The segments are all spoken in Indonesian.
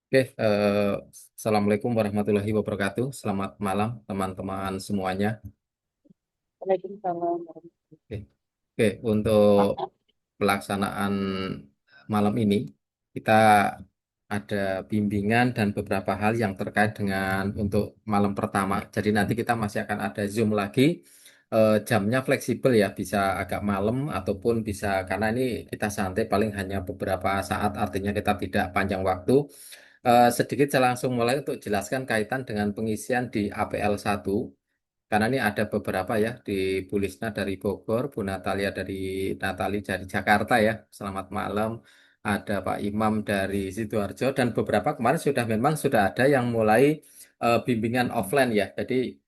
Oke, Assalamualaikum warahmatullahi wabarakatuh. Selamat malam teman-teman semuanya. Waalaikumsalam. Oke, oke, untuk pelaksanaan malam ini kita ada bimbingan dan beberapa hal yang terkait dengan untuk malam pertama. Jadi nanti kita masih akan ada Zoom lagi. Jamnya fleksibel ya, bisa agak malam ataupun bisa karena ini kita santai paling hanya beberapa saat, artinya kita tidak panjang waktu. Sedikit saya langsung mulai untuk jelaskan kaitan dengan pengisian di APL 1. Karena ini ada beberapa ya di Bu Lisna dari Bogor, Bu Natalia dari Jakarta ya. Selamat malam. Ada Pak Imam dari Sidoarjo dan beberapa kemarin sudah ada yang mulai bimbingan offline ya. Jadi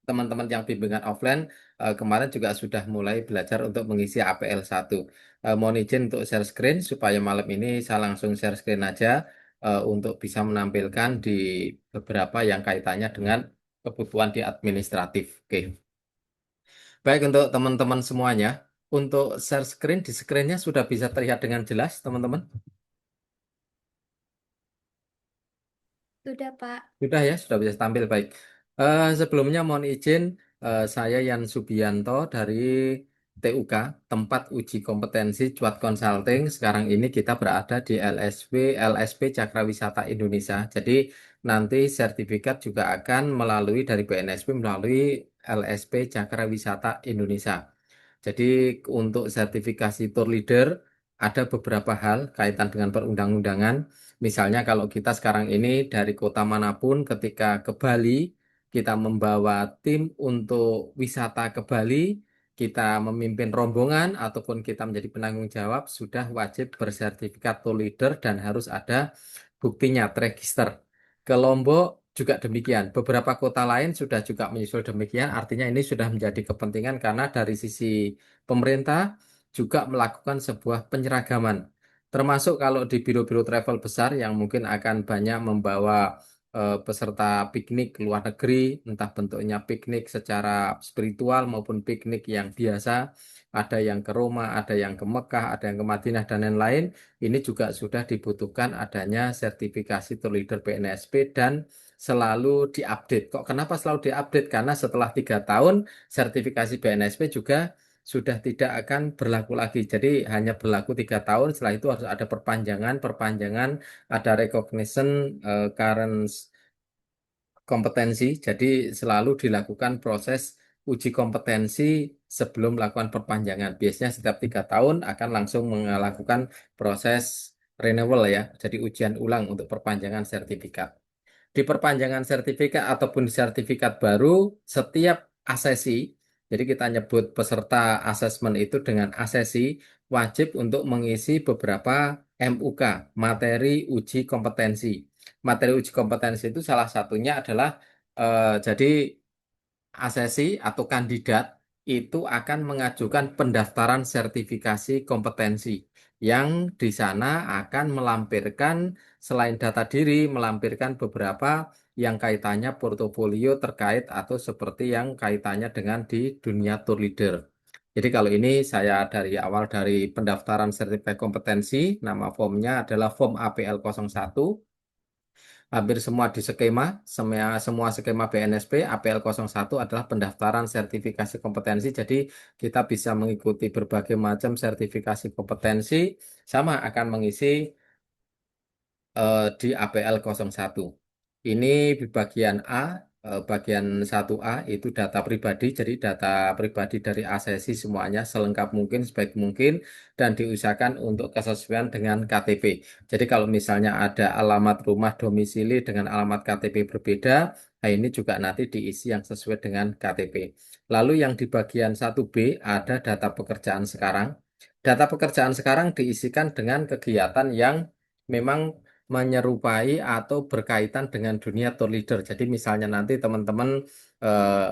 teman-teman yang bimbingan offline kemarin juga sudah mulai belajar untuk mengisi APL 1. Mohon izin untuk share screen supaya malam ini saya langsung share screen aja untuk bisa menampilkan di beberapa yang kaitannya dengan kebutuhan di administratif. Oke. Baik untuk teman-teman semuanya, untuk share screen di screennya sudah bisa terlihat dengan jelas, teman-teman. Sudah, Pak. Sudah ya, sudah bisa tampil baik. Sebelumnya mohon izin, saya Yan Subianto dari TUK, Tempat Uji Kompetensi Cuat Consulting. Sekarang ini kita berada di LSP Cakrawisata Indonesia. Jadi nanti sertifikat juga akan melalui dari BNSP melalui LSP Cakrawisata Indonesia. Jadi untuk sertifikasi tour leader ada beberapa hal kaitan dengan perundang-undangan. Misalnya kalau kita sekarang ini dari kota manapun ketika ke Bali, kita membawa tim untuk wisata ke Bali, kita memimpin rombongan ataupun kita menjadi penanggung jawab, sudah wajib bersertifikat tour leader dan harus ada buktinya, register. Ke Lombok juga demikian. Beberapa kota lain sudah juga menyusul demikian. Artinya ini sudah menjadi kepentingan karena dari sisi pemerintah juga melakukan sebuah penyeragaman. Termasuk kalau di biro-biro travel besar yang mungkin akan banyak membawa peserta piknik ke luar negeri, entah bentuknya piknik secara spiritual maupun piknik yang biasa, ada yang ke Roma, ada yang ke Mekah, ada yang ke Madinah dan lain-lain, ini juga sudah dibutuhkan adanya sertifikasi tour leader BNSP dan selalu diupdate. Kok kenapa selalu diupdate? Karena setelah 3 tahun sertifikasi BNSP juga sudah tidak akan berlaku lagi. Jadi hanya berlaku 3 tahun. Setelah itu harus ada perpanjangan, ada recognition current kompetensi. Jadi selalu dilakukan proses uji kompetensi sebelum melakukan perpanjangan. Biasanya setiap 3 tahun akan langsung melakukan proses renewal ya. Jadi ujian ulang untuk perpanjangan sertifikat. Di perpanjangan sertifikat ataupun sertifikat baru, setiap asesi, jadi kita nyebut peserta asesmen itu dengan asesi, wajib untuk mengisi beberapa MUK, materi uji kompetensi. Materi uji kompetensi itu salah satunya adalah jadi asesi atau kandidat itu akan mengajukan pendaftaran sertifikasi kompetensi yang di sana akan melampirkan selain data diri, melampirkan beberapa yang kaitannya portofolio terkait atau seperti yang kaitannya dengan di dunia tour leader. Jadi kalau ini saya dari awal dari pendaftaran sertifikat kompetensi, nama formnya adalah form APL 01. Hampir semua di skema, semua skema BNSP APL 01 adalah pendaftaran sertifikasi kompetensi. Jadi kita bisa mengikuti berbagai macam sertifikasi kompetensi, sama akan mengisi di APL 01. Ini di bagian A, bagian 1A itu data pribadi, jadi data pribadi dari asesi semuanya selengkap mungkin, sebaik mungkin, dan diusahakan untuk kesesuaian dengan KTP. Jadi kalau misalnya ada alamat rumah domisili dengan alamat KTP berbeda, nah ini juga nanti diisi yang sesuai dengan KTP. Lalu yang di bagian 1B ada data pekerjaan sekarang. Data pekerjaan sekarang diisikan dengan kegiatan yang memang menyerupai atau berkaitan dengan dunia tour leader. Jadi misalnya nanti teman-teman eh,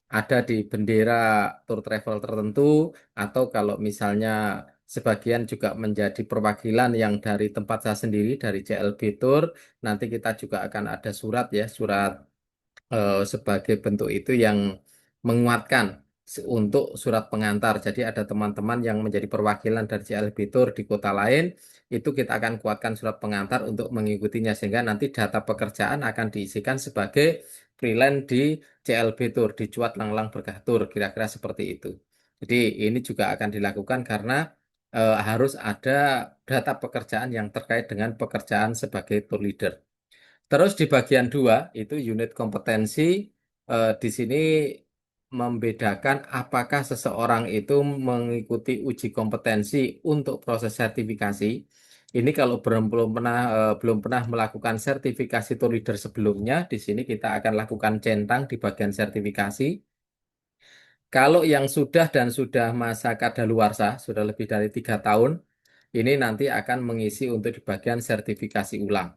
ada di bendera tour travel tertentu atau kalau misalnya sebagian juga menjadi perwakilan yang dari tempat saya sendiri dari CLB Tour, nanti kita juga akan ada surat ya, surat sebagai bentuk itu yang menguatkan untuk surat pengantar. Jadi ada teman-teman yang menjadi perwakilan dari CLB Tour di kota lain, itu kita akan kuatkan surat pengantar untuk mengikutinya sehingga nanti data pekerjaan akan diisikan sebagai freelance di CLB Tour, di Cuat Langlang Berkah Tour, kira-kira seperti itu. Jadi ini juga akan dilakukan karena harus ada data pekerjaan yang terkait dengan pekerjaan sebagai tour leader. Terus di bagian dua itu unit kompetensi, di sini membedakan apakah seseorang itu mengikuti uji kompetensi untuk proses sertifikasi. Ini kalau belum pernah melakukan sertifikasi tour leader sebelumnya, di sini kita akan lakukan centang di bagian sertifikasi. Kalau yang sudah dan sudah masa kadaluarsa, sudah lebih dari 3 tahun, ini nanti akan mengisi untuk di bagian sertifikasi ulang.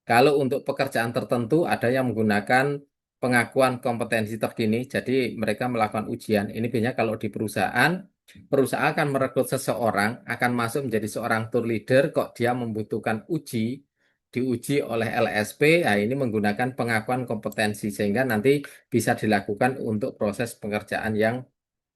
Kalau untuk pekerjaan tertentu ada yang menggunakan pengakuan kompetensi terkini, jadi mereka melakukan ujian. Ini biasanya kalau di perusahaan, perusahaan akan merekrut seseorang, akan masuk menjadi seorang tour leader, kok dia membutuhkan diuji oleh LSP, nah ini menggunakan pengakuan kompetensi, sehingga nanti bisa dilakukan untuk proses pekerjaan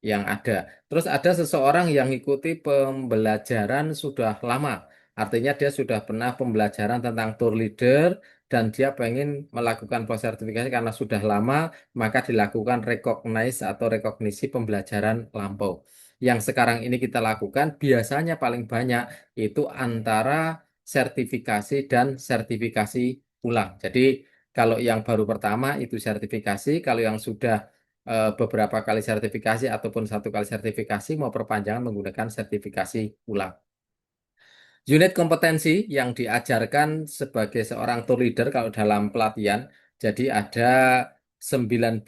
yang ada. Terus ada seseorang yang ikuti pembelajaran sudah lama. Artinya dia sudah pernah pembelajaran tentang tour leader dan dia pengen melakukan proses sertifikasi karena sudah lama, maka dilakukan recognize atau rekognisi pembelajaran lampau. Yang sekarang ini kita lakukan biasanya paling banyak itu antara sertifikasi dan sertifikasi ulang. Jadi kalau yang baru pertama itu sertifikasi, kalau yang sudah beberapa kali sertifikasi ataupun satu kali sertifikasi mau perpanjangan menggunakan sertifikasi ulang. Unit kompetensi yang diajarkan sebagai seorang tour leader kalau dalam pelatihan, jadi ada 19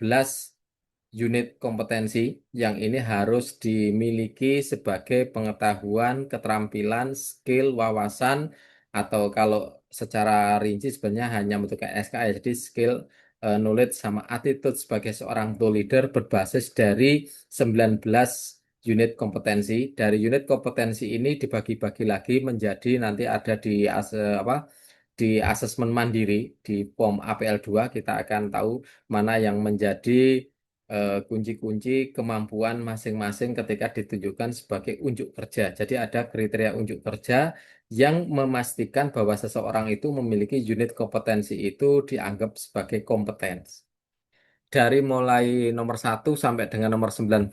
unit kompetensi yang ini harus dimiliki sebagai pengetahuan, keterampilan, skill, wawasan, atau kalau secara rinci sebenarnya hanya bentuknya SKS, jadi skill, knowledge, sama attitude sebagai seorang tour leader berbasis dari 19 unit kompetensi. Dari unit kompetensi ini dibagi-bagi lagi menjadi nanti ada di asesmen mandiri di POM APL 2 kita akan tahu mana yang menjadi kunci-kunci kemampuan masing-masing ketika ditunjukkan sebagai unjuk kerja. Jadi ada kriteria unjuk kerja yang memastikan bahwa seseorang itu memiliki unit kompetensi itu dianggap sebagai kompeten. Dari mulai nomor 1 sampai dengan nomor 19,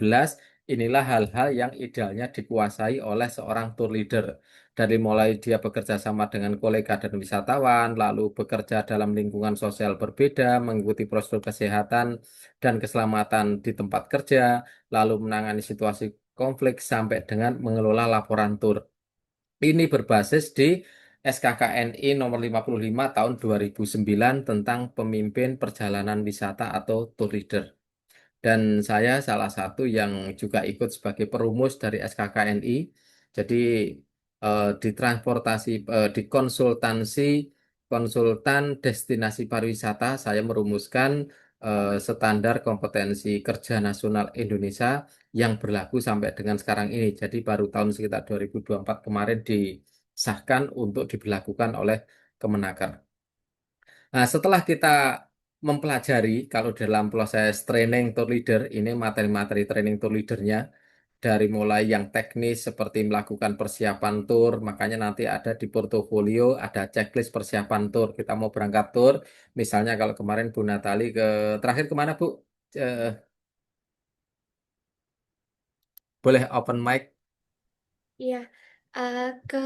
inilah hal-hal yang idealnya dikuasai oleh seorang tour leader. Dari mulai dia bekerja sama dengan kolega dan wisatawan, lalu bekerja dalam lingkungan sosial berbeda, mengikuti prosedur kesehatan dan keselamatan di tempat kerja, lalu menangani situasi konflik sampai dengan mengelola laporan tour. Ini berbasis di SKKNI nomor 55 tahun 2009 tentang pemimpin perjalanan wisata atau tour leader. Dan saya salah satu yang juga ikut sebagai perumus dari SKKNI. Jadi di konsultansi konsultan destinasi pariwisata, saya merumuskan standar kompetensi kerja nasional Indonesia yang berlaku sampai dengan sekarang ini. Jadi baru tahun sekitar 2024 kemarin disahkan untuk diberlakukan oleh Kemenaker. Nah, setelah kita mempelajari kalau dalam proses training tour leader, ini materi-materi training tour leadernya, dari mulai yang teknis seperti melakukan persiapan tour, makanya nanti ada di portofolio, ada checklist persiapan tour. Kita mau berangkat tour, misalnya kalau kemarin Bu Natali terakhir kemana Bu? Eh, Boleh open mic? Iya, ke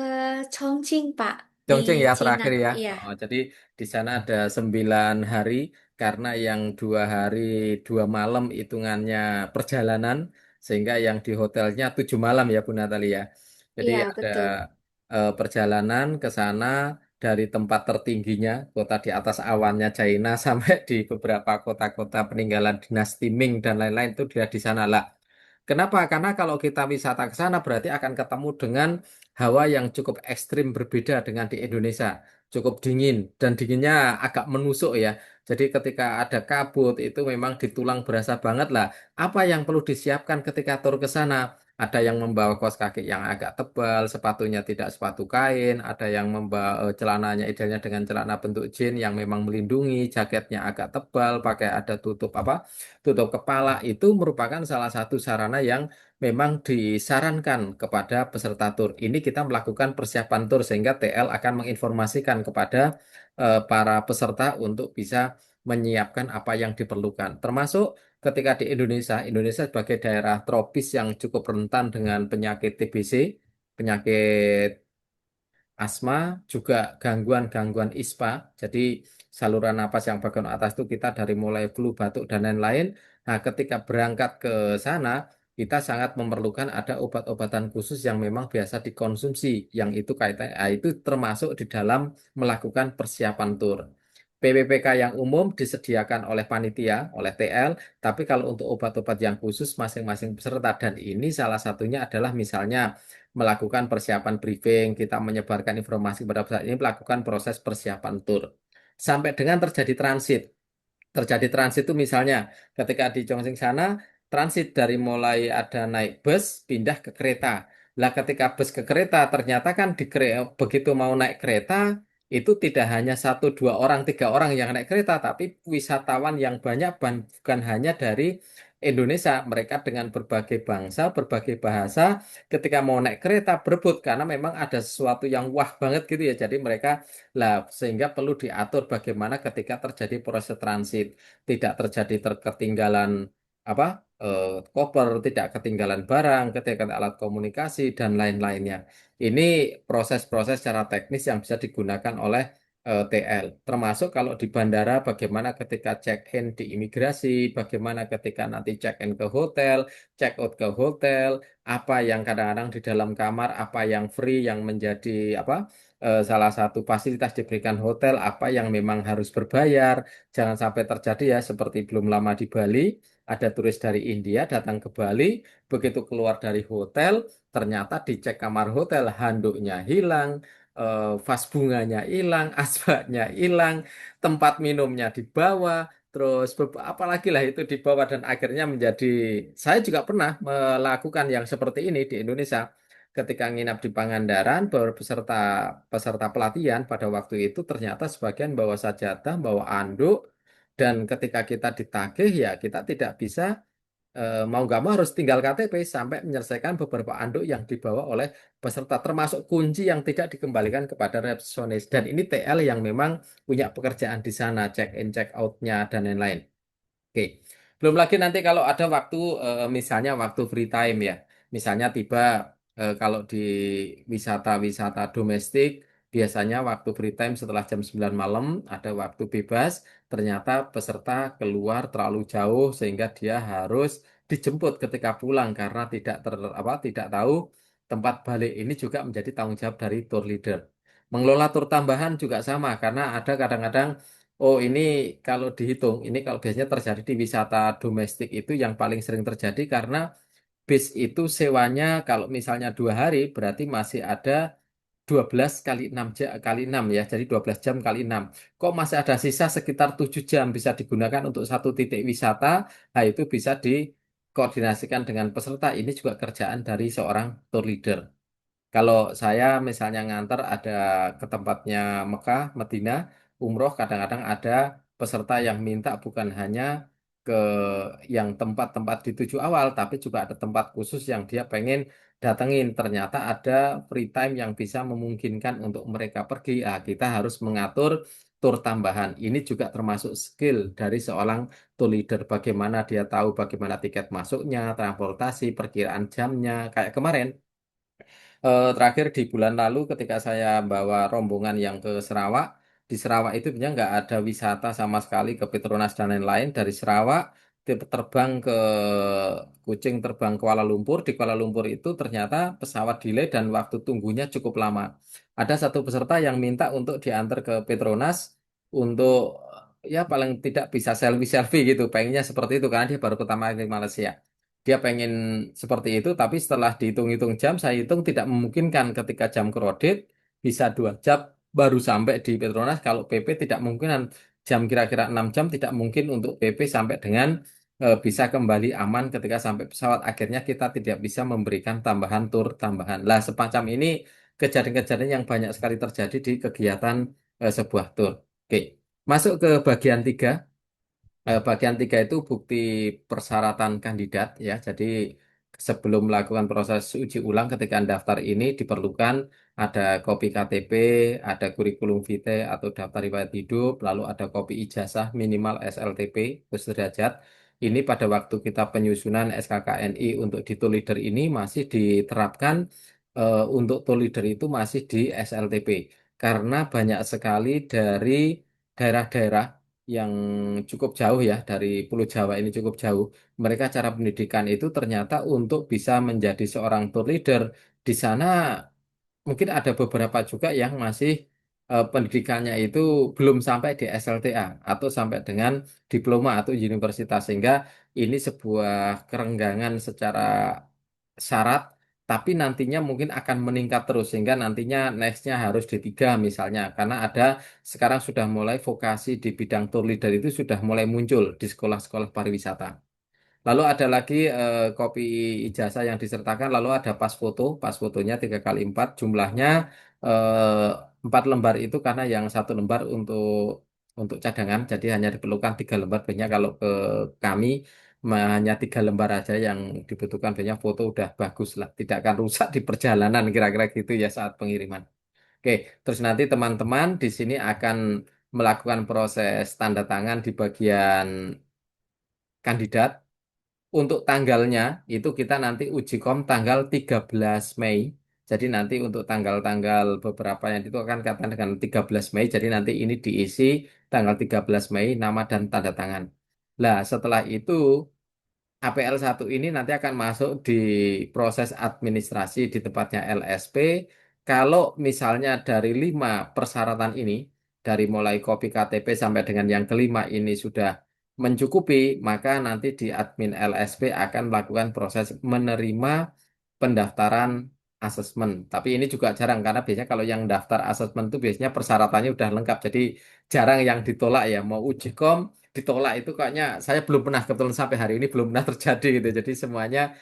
Chongqing, Pak, di Chongqing ya Cina. terakhir ya. Iya, Oh, jadi di sana ada 9 hari karena yang 2 hari 2 malam hitungannya perjalanan sehingga yang di hotelnya 7 malam ya Bu Natalia. Jadi iya ada betul. perjalanan ke sana dari tempat tertingginya kota di atas awannya China sampai di beberapa kota-kota peninggalan dinasti Ming dan lain-lain itu dia di sana lah. Kenapa? Karena kalau kita wisata ke sana berarti akan ketemu dengan hawa yang cukup ekstrim berbeda dengan di Indonesia. Cukup dingin dan dinginnya agak menusuk ya. Jadi ketika ada kabut itu memang di tulang berasa banget lah. Apa yang perlu disiapkan ketika tur ke sana? Ada yang membawa kaos kaki yang agak tebal, sepatunya tidak sepatu kain, ada yang membawa celananya idealnya dengan celana bentuk jin yang memang melindungi, jaketnya agak tebal, pakai ada tutup apa? Tutup kepala. Itu merupakan salah satu sarana yang memang disarankan kepada peserta tur. Ini kita melakukan persiapan tur sehingga TL akan menginformasikan kepada para peserta untuk bisa menyiapkan apa yang diperlukan. Termasuk ketika di Indonesia, Indonesia sebagai daerah tropis yang cukup rentan dengan penyakit TBC, penyakit asma, juga gangguan-gangguan ISPA. Jadi saluran napas yang bagian atas itu kita dari mulai flu, batuk, dan lain-lain. Nah, ketika berangkat ke sana, kita sangat memerlukan ada obat-obatan khusus yang memang biasa dikonsumsi, yang itu kaitan, itu termasuk di dalam melakukan persiapan tur. PPPK yang umum disediakan oleh panitia, oleh TL, tapi kalau untuk obat-obat yang khusus masing-masing peserta, dan ini salah satunya adalah misalnya melakukan persiapan briefing, kita menyebarkan informasi pada peserta ini, melakukan proses persiapan tur. Sampai dengan terjadi transit. Terjadi transit itu misalnya ketika di Chongqing sana, transit dari mulai ada naik bus, pindah ke kereta. Lah ketika bus ke kereta, ternyata kan begitu mau naik kereta, itu tidak hanya satu, dua orang, tiga orang yang naik kereta, tapi wisatawan yang banyak, bukan hanya dari Indonesia, mereka dengan berbagai bangsa, berbagai bahasa, ketika mau naik kereta berebut karena memang ada sesuatu yang wah banget gitu ya. Jadi mereka lah sehingga perlu diatur bagaimana ketika terjadi proses transit, tidak terjadi terketinggalan apa koper, tidak ketinggalan barang, ketika alat komunikasi dan lain-lainnya. Ini proses-proses secara teknis yang bisa digunakan oleh TL. Termasuk kalau di bandara bagaimana ketika check-in di imigrasi, bagaimana ketika nanti check-in ke hotel, check-out ke hotel, apa yang kadang-kadang di dalam kamar, apa yang free yang menjadi apa salah satu fasilitas diberikan hotel, apa yang memang harus berbayar. Jangan sampai terjadi ya seperti belum lama di Bali, ada turis dari India datang ke Bali, begitu keluar dari hotel, ternyata dicek kamar hotel, handuknya hilang, vas bunganya hilang, asbaknya hilang, tempat minumnya dibawa, terus apalagi lah itu dibawa dan akhirnya menjadi, saya juga pernah melakukan yang seperti ini di Indonesia. Ketika nginap di Pangandaran, peserta peserta pelatihan pada waktu itu ternyata sebagian bawa sajadah, bawa anduk, dan ketika kita ditagih ya kita tidak bisa mau nggak mau harus tinggal KTP sampai menyelesaikan beberapa anduk yang dibawa oleh peserta, termasuk kunci yang tidak dikembalikan kepada resepsionis. Dan ini TL yang memang punya pekerjaan di sana, check in, check out-nya, dan lain-lain. Oke, belum lagi nanti kalau ada waktu, misalnya waktu free time ya, misalnya tiba kalau di wisata-wisata domestik, biasanya waktu free time setelah jam 9 malam ada waktu bebas, ternyata peserta keluar terlalu jauh sehingga dia harus dijemput ketika pulang karena tidak tahu tempat balik. Ini juga menjadi tanggung jawab dari tour leader. Mengelola tur tambahan juga sama karena ada kadang-kadang, oh ini kalau dihitung, ini kalau biasanya terjadi di wisata domestik itu yang paling sering terjadi karena bis itu sewanya kalau misalnya 2 hari berarti masih ada 12 kali 6 jam, kali 6 ya, jadi 12 jam kali 6. Kok masih ada sisa sekitar 7 jam bisa digunakan untuk satu titik wisata, nah itu bisa dikoordinasikan dengan peserta. Ini juga kerjaan dari seorang tour leader. Kalau saya misalnya nganter ada ke tempatnya Mekah, Medina, umroh, kadang-kadang ada peserta yang minta bukan hanya ke yang tempat-tempat dituju awal, tapi juga ada tempat khusus yang dia pengen datengin. Ternyata ada free time yang bisa memungkinkan untuk mereka pergi. Ah, kita harus mengatur tur tambahan. Ini juga termasuk skill dari seorang tour leader. Bagaimana dia tahu bagaimana tiket masuknya, transportasi, perkiraan jamnya. Kayak kemarin. Terakhir di bulan lalu ketika saya bawa rombongan yang ke Sarawak, di Sarawak itu sebenarnya nggak ada wisata sama sekali ke Petronas dan lain-lain. Dari Sarawak terbang ke Kucing, terbang ke Kuala Lumpur. Di Kuala Lumpur itu ternyata pesawat delay dan waktu tunggunya cukup lama. Ada satu peserta yang minta untuk diantar ke Petronas untuk ya paling tidak bisa selfie-selfie gitu. Pengennya seperti itu karena dia baru pertama kali ke Malaysia. Dia pengen seperti itu, tapi setelah dihitung-hitung jam, saya hitung tidak memungkinkan ketika jam kredit bisa 2 jam baru sampai di Petronas. Kalau PP tidak mungkin jam kira-kira 6 jam tidak mungkin untuk PP sampai dengan bisa kembali aman ketika sampai pesawat. Akhirnya kita tidak bisa memberikan tambahan tur tambahan. Lah, semacam ini kejadian-kejadian yang banyak sekali terjadi di kegiatan sebuah tur. Oke, masuk ke bagian tiga. Bagian tiga itu bukti persyaratan kandidat ya. Jadi sebelum melakukan proses uji ulang ketika daftar ini diperlukan ada kopi KTP, ada kurikulum vitae atau daftar riwayat hidup, lalu ada kopi ijazah minimal SLTP sederajat. Ini pada waktu kita penyusunan SKKNI untuk di tool leader ini masih diterapkan, untuk tool leader itu masih di SLTP karena banyak sekali dari daerah-daerah yang cukup jauh ya, dari Pulau Jawa ini cukup jauh. Mereka cara pendidikan itu ternyata untuk bisa menjadi seorang tour leader di sana mungkin ada beberapa juga yang masih pendidikannya itu belum sampai di SLTA atau sampai dengan diploma atau universitas, sehingga ini sebuah kerenggangan secara syarat, tapi nantinya mungkin akan meningkat terus sehingga nantinya nextnya harus D3 misalnya, karena ada sekarang sudah mulai vokasi di bidang tour leader itu sudah mulai muncul di sekolah-sekolah pariwisata. Lalu ada lagi kopi ijazah yang disertakan, lalu ada pas foto, pas fotonya 3 kali 4, jumlahnya 4 lembar itu karena yang 1 lembar untuk cadangan, jadi hanya diperlukan 3 lembar. Biasanya kalau ke kami hanya 3 lembar aja yang dibutuhkan, biasanya foto udah bagus lah, tidak akan rusak di perjalanan kira-kira gitu ya saat pengiriman. Oke, terus nanti teman-teman di sini akan melakukan proses tanda tangan di bagian kandidat. Untuk tanggalnya itu kita nanti uji kom tanggal 13 Mei. Jadi nanti untuk tanggal-tanggal beberapa yang itu akan katakan dengan 13 Mei. Jadi nanti ini diisi tanggal 13 Mei nama dan tanda tangan. Lah, setelah itu APL 1 ini nanti akan masuk di proses administrasi di tempatnya LSP. Kalau misalnya dari 5 persyaratan ini, dari mulai kopi KTP sampai dengan yang kelima ini sudah mencukupi, maka nanti di admin LSP akan melakukan proses menerima pendaftaran asesmen. Tapi ini juga jarang karena biasanya kalau yang daftar asesmen itu biasanya persyaratannya udah lengkap. Jadi jarang yang ditolak ya. Mau uji kom ditolak itu kayaknya saya belum pernah, kebetulan sampai hari ini belum pernah terjadi gitu. Jadi semuanya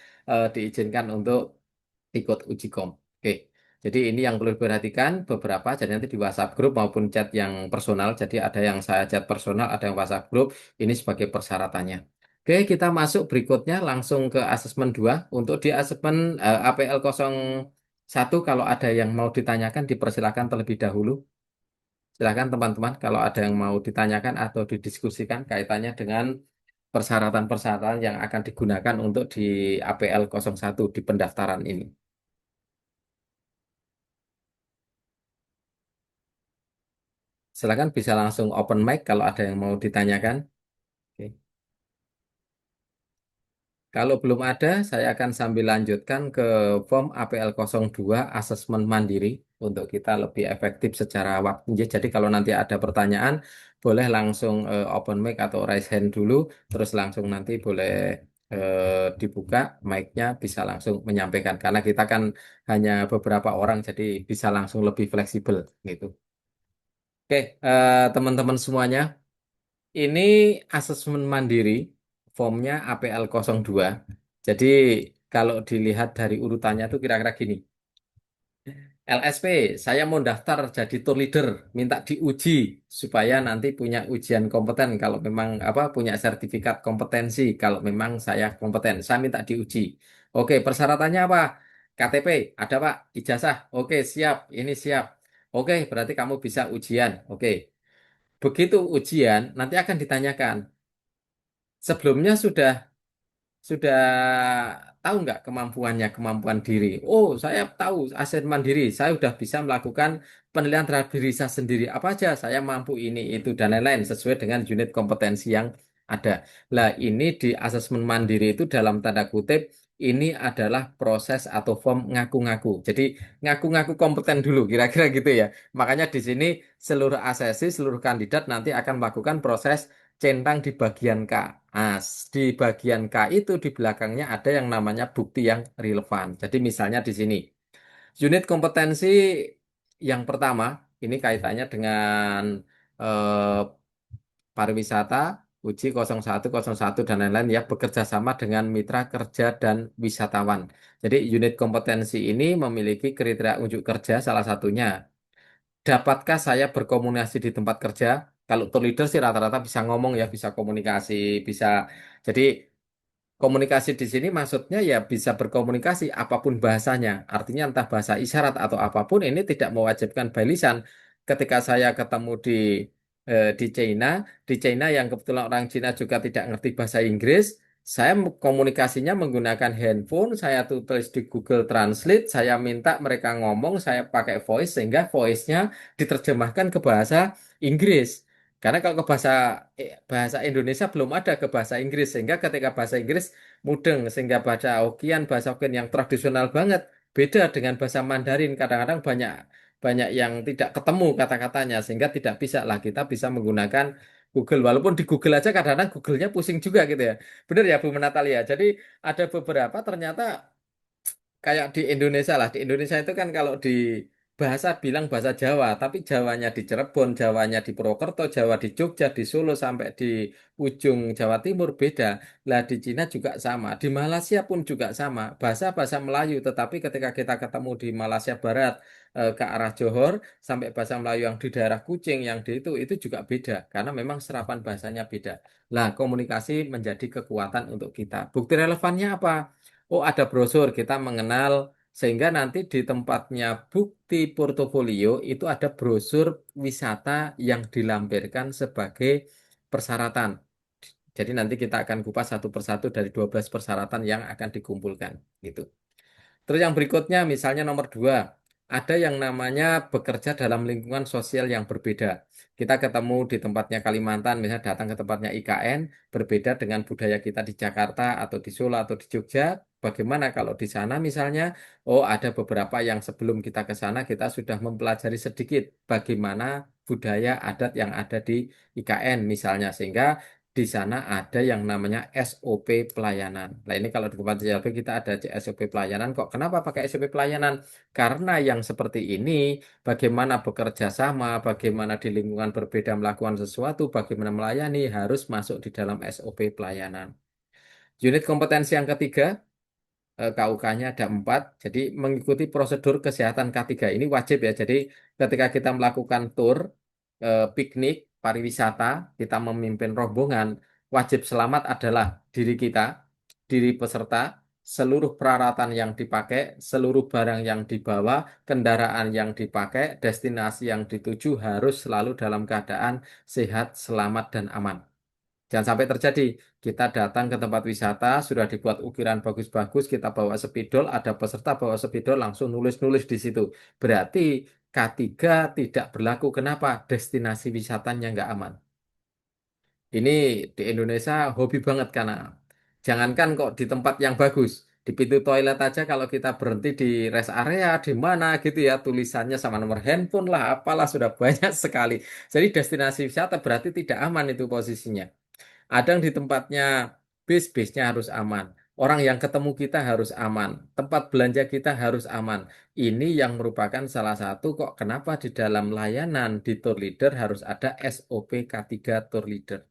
diizinkan untuk ikut uji kom. Oke. Jadi ini yang perlu diperhatikan beberapa. Jadi nanti di WhatsApp grup maupun chat yang personal. Jadi ada yang saya chat personal, ada yang WhatsApp grup. Ini sebagai persyaratannya. Oke, kita masuk berikutnya langsung ke asesmen 2. Untuk di asesmen APL 1 kalau ada yang mau ditanyakan dipersilakan terlebih dahulu. Silakan teman-teman kalau ada yang mau ditanyakan atau didiskusikan kaitannya dengan persyaratan-persyaratan yang akan digunakan untuk di APL 1 di pendaftaran ini. Silakan bisa langsung open mic kalau ada yang mau ditanyakan. Oke. Kalau belum ada, saya akan sambil lanjutkan ke form APL 2 asesmen mandiri untuk kita lebih efektif secara waktu. Jadi kalau nanti ada pertanyaan, boleh langsung open mic atau raise hand dulu, terus langsung nanti boleh dibuka mic-nya bisa langsung menyampaikan. Karena kita kan hanya beberapa orang, jadi bisa langsung lebih fleksibel gitu. Oke, teman-teman semuanya. Ini asesmen mandiri, formnya APL 2. Jadi kalau dilihat dari urutannya tuh kira-kira gini. LSP, saya mau daftar jadi tour leader, minta diuji supaya nanti punya ujian kompeten kalau memang apa punya sertifikat kompetensi kalau memang saya kompeten. Saya minta diuji. Oke, persyaratannya apa? KTP, ada Pak, ijazah. Oke, siap. Ini siap. Oke, berarti kamu bisa ujian. Oke. Begitu ujian, nanti akan ditanyakan, sebelumnya sudah tahu nggak kemampuannya, kemampuan diri? Oh, saya tahu aset mandiri. Saya sudah bisa melakukan penilaian terhadap diri saya sendiri. Apa aja saya mampu ini, itu, dan lain-lain sesuai dengan unit kompetensi yang ada. Lah, ini di asesmen mandiri itu dalam tanda kutip ini adalah proses atau form ngaku-ngaku. Jadi ngaku-ngaku kompeten dulu, kira-kira gitu ya. Makanya di sini seluruh asesi, seluruh kandidat nanti akan melakukan proses centang di bagian K. Di bagian K itu di belakangnya ada yang namanya bukti yang relevan. Jadi misalnya di sini, unit kompetensi yang pertama, ini kaitannya dengan eh, pariwisata, uji 0101 dan lain-lain ya bekerja sama dengan mitra kerja dan wisatawan. Jadi unit kompetensi ini memiliki kriteria unjuk kerja salah satunya. Dapatkah saya berkomunikasi di tempat kerja? Kalau tour leader sih rata-rata bisa ngomong ya, bisa komunikasi, bisa. Jadi komunikasi di sini maksudnya ya bisa berkomunikasi apapun bahasanya. Artinya entah bahasa isyarat atau apapun ini tidak mewajibkan by lisan. Ketika saya ketemu di China yang kebetulan orang Cina juga tidak ngerti bahasa Inggris, saya komunikasinya menggunakan handphone, saya tulis di Google Translate, saya minta mereka ngomong, saya pakai voice sehingga voice-nya diterjemahkan ke bahasa Inggris. Karena kalau ke bahasa Indonesia belum ada ke bahasa Inggris sehingga ketika bahasa Inggris mudeng sehingga bahasa Hokkien yang tradisional banget beda dengan bahasa Mandarin kadang-kadang banyak banyak yang tidak ketemu kata-katanya sehingga tidak bisa lah kita bisa menggunakan Google walaupun di Google aja kadang-kadang Google-nya pusing juga gitu ya. Benar ya Bu Natalia. Jadi ada beberapa ternyata kayak di Indonesia lah. Di Indonesia itu kan kalau di bahasa bilang bahasa Jawa, tapi Jawanya di Cirebon, Jawanya di Purwokerto, Jawa di Jogja, di Solo sampai di ujung Jawa Timur beda. Lah di Cina juga sama, di Malaysia pun juga sama. Bahasa-bahasa Melayu, tetapi ketika kita ketemu di Malaysia Barat ke arah Johor sampai bahasa Melayu yang di daerah Kuching yang di itu juga beda karena memang serapan bahasanya beda. Lah komunikasi menjadi kekuatan untuk kita. Bukti relevannya apa? Oh, ada brosur kita mengenal sehingga nanti di tempatnya bukti portofolio itu ada brosur wisata yang dilampirkan sebagai persyaratan. Jadi nanti kita akan kupas satu persatu dari 12 persyaratan yang akan dikumpulkan gitu. Terus yang berikutnya misalnya nomor dua, ada yang namanya bekerja dalam lingkungan sosial yang berbeda. Kita ketemu di tempatnya Kalimantan, misalnya datang ke tempatnya IKN, berbeda dengan budaya kita di Jakarta atau di Solo atau di Jogja. Bagaimana kalau di sana misalnya, oh ada beberapa yang sebelum kita ke sana kita sudah mempelajari sedikit bagaimana budaya adat yang ada di IKN misalnya, sehingga di sana ada yang namanya SOP pelayanan. Nah ini kalau di tempat CLB kita ada SOP pelayanan kok. Kenapa pakai SOP pelayanan? Karena yang seperti ini, bagaimana bekerja sama, bagaimana di lingkungan berbeda melakukan sesuatu, bagaimana melayani, harus masuk di dalam SOP pelayanan. Unit kompetensi yang ketiga, KUK-nya ada 4, jadi mengikuti prosedur kesehatan K3 ini wajib ya. Jadi ketika kita melakukan tour, piknik, pariwisata, kita memimpin rombongan, wajib selamat adalah diri kita, diri peserta, seluruh peralatan yang dipakai, seluruh barang yang dibawa, kendaraan yang dipakai, destinasi yang dituju harus selalu dalam keadaan sehat, selamat, dan aman. Jangan sampai terjadi, kita datang ke tempat wisata, sudah dibuat ukiran bagus-bagus, kita bawa spidol, ada peserta bawa spidol, langsung nulis-nulis di situ. Berarti K3 tidak berlaku. Kenapa? Destinasi wisatanya nggak aman. Ini di Indonesia hobi banget karena jangankan kok di tempat yang bagus, di pintu toilet aja kalau kita berhenti di rest area di mana gitu ya tulisannya sama nomor handphone lah apalah sudah banyak sekali. Jadi destinasi wisata berarti tidak aman itu posisinya. Ada yang di tempatnya bis-bisnya harus aman. Orang yang ketemu kita harus aman. Tempat belanja kita harus aman. Ini yang merupakan salah satu kok kenapa di dalam layanan di tour leader harus ada SOP K3 tour leader.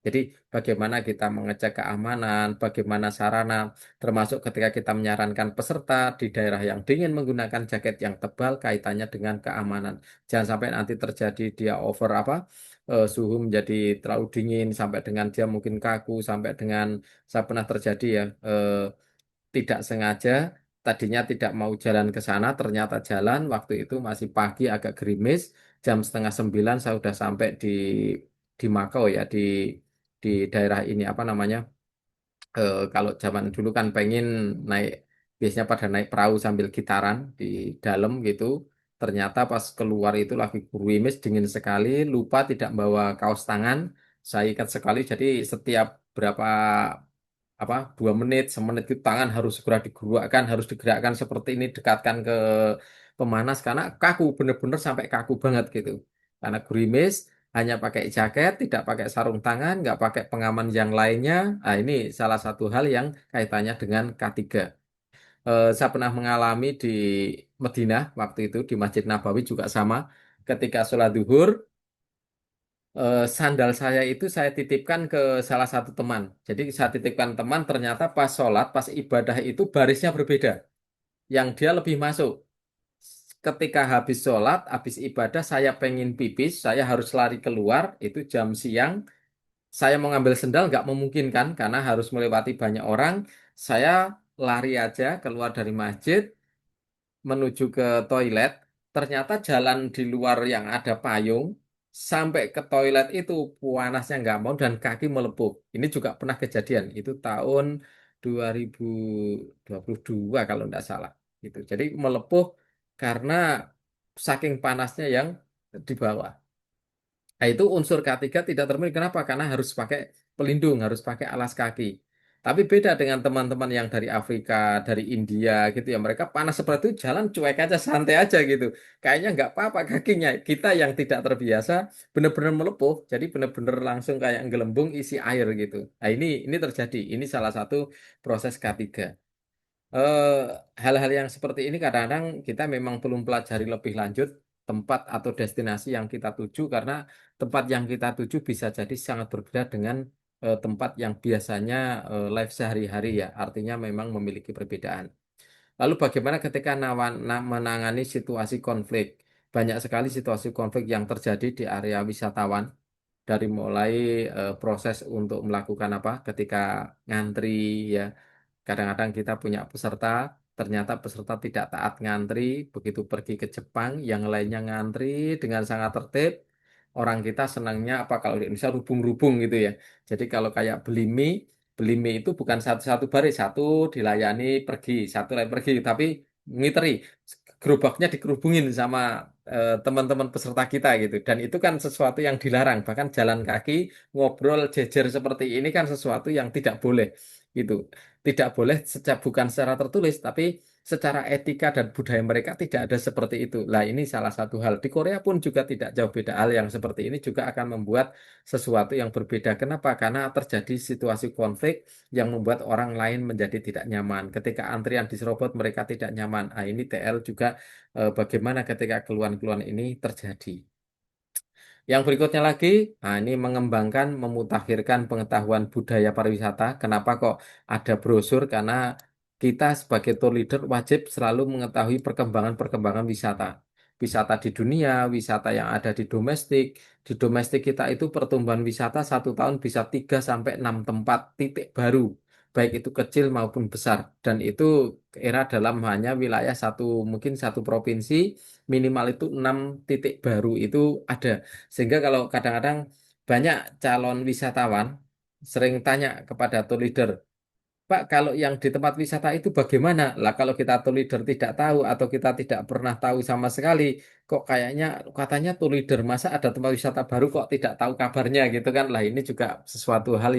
Jadi bagaimana kita mengecek keamanan, bagaimana sarana, termasuk ketika kita menyarankan peserta di daerah yang dingin menggunakan jaket yang tebal kaitannya dengan keamanan. Jangan sampai nanti terjadi dia over suhu menjadi terlalu dingin sampai dengan dia mungkin kaku sampai dengan saya pernah terjadi ya tidak sengaja tadinya tidak mau jalan ke sana ternyata jalan waktu itu masih pagi agak gerimis jam setengah 9 saya sudah sampai di Makau ya di daerah ini apa namanya kalau zaman dulu kan pengen naik biasanya pada naik perahu sambil gitaran di dalam gitu ternyata pas keluar itu lagi gerimis dingin sekali lupa tidak bawa kaos tangan saya ikat sekali jadi setiap berapa 2 menit, semenit itu tangan harus segera harus digerakkan seperti ini, dekatkan ke pemanas karena kaku, bener-bener sampai kaku banget gitu. Karena gerimis, hanya pakai jaket, tidak pakai sarung tangan, nggak pakai pengaman yang lainnya. Nah, ini salah satu hal yang kaitannya dengan K3. Saya pernah mengalami di Madinah waktu itu di Masjid Nabawi juga sama. Ketika sholat zuhur, Sandal saya itu saya titipkan ke salah satu teman. Jadi saya titipkan teman, ternyata pas sholat, pas ibadah itu barisnya berbeda. Yang dia lebih masuk. Ketika habis sholat, habis ibadah, saya pengen pipis, saya harus lari keluar, itu jam siang. Saya mau ngambil sendal nggak memungkinkan karena harus melewati banyak orang. Saya lari aja keluar dari masjid, menuju ke toilet, ternyata jalan di luar yang ada payung, sampai ke toilet itu panasnya nggak mau dan kaki melepuh. Ini juga pernah kejadian, itu tahun 2022 kalau nggak salah. Gitu. Jadi melepuh karena saking panasnya yang di bawah. Nah, itu unsur ketiga tidak terpenuhi. Kenapa? Karena harus pakai pelindung, harus pakai alas kaki. Tapi beda dengan teman-teman yang dari Afrika, dari India gitu ya. Mereka panas seperti itu, jalan cuek aja, santai aja gitu. Kayaknya nggak apa-apa kakinya. Kita yang tidak terbiasa benar-benar melepuh. Jadi benar-benar langsung kayak gelembung isi air gitu. Nah, ini terjadi. Ini salah satu proses ketiga. eh, Hal-hal yang seperti ini kadang-kadang kita memang belum pelajari lebih lanjut tempat atau destinasi yang kita tuju karena tempat yang kita tuju bisa jadi sangat berbeda dengan tempat yang biasanya live sehari-hari ya. Artinya memang memiliki perbedaan. Lalu bagaimana ketika menangani situasi konflik? Banyak sekali situasi konflik yang terjadi di area wisatawan dari mulai proses untuk melakukan apa ketika ngantri ya. Kadang-kadang kita punya peserta, ternyata peserta tidak taat ngantri, begitu pergi ke Jepang, yang lainnya ngantri dengan sangat tertib. Orang kita senangnya apa kalau di Indonesia rubung-rubung gitu ya. Jadi kalau kayak beli mie itu bukan satu-satu baris, satu dilayani pergi, satu lagi pergi, tapi ngiteri, gerobaknya dikerubungin sama teman-teman peserta kita gitu. Dan itu kan sesuatu yang dilarang, bahkan jalan kaki, ngobrol jejer seperti ini kan sesuatu yang tidak boleh gitu. Tidak boleh bukan secara tertulis, tapi secara etika dan budaya mereka tidak ada seperti itu. Lah ini salah satu hal. Di Korea pun juga tidak jauh beda hal yang seperti ini juga akan membuat sesuatu yang berbeda. Kenapa? Karena terjadi situasi konflik yang membuat orang lain menjadi tidak nyaman. Ketika antrian diserobot mereka tidak nyaman. Ah, ini TL juga bagaimana ketika keluhan-keluhan ini terjadi. Yang berikutnya lagi, nah ini mengembangkan, memutakhirkan pengetahuan budaya pariwisata. Kenapa kok ada brosur? Karena kita sebagai tour leader wajib selalu mengetahui perkembangan-perkembangan wisata. Wisata di dunia, wisata yang ada di domestik. Di domestik kita itu pertumbuhan wisata satu tahun bisa 3 sampai 6 tempat titik baru. Baik itu kecil maupun besar. Dan itu era dalam hanya wilayah satu, mungkin satu provinsi, minimal itu 6 titik baru itu ada. Sehingga kalau kadang-kadang banyak calon wisatawan sering tanya kepada tour leader, Pak, kalau yang di tempat wisata itu bagaimana? Lah kalau kita tour leader tidak tahu atau kita tidak pernah tahu sama sekali, kok kayaknya katanya tour leader masa ada tempat wisata baru kok tidak tahu kabarnya gitu kan? Lah ini juga sesuatu hal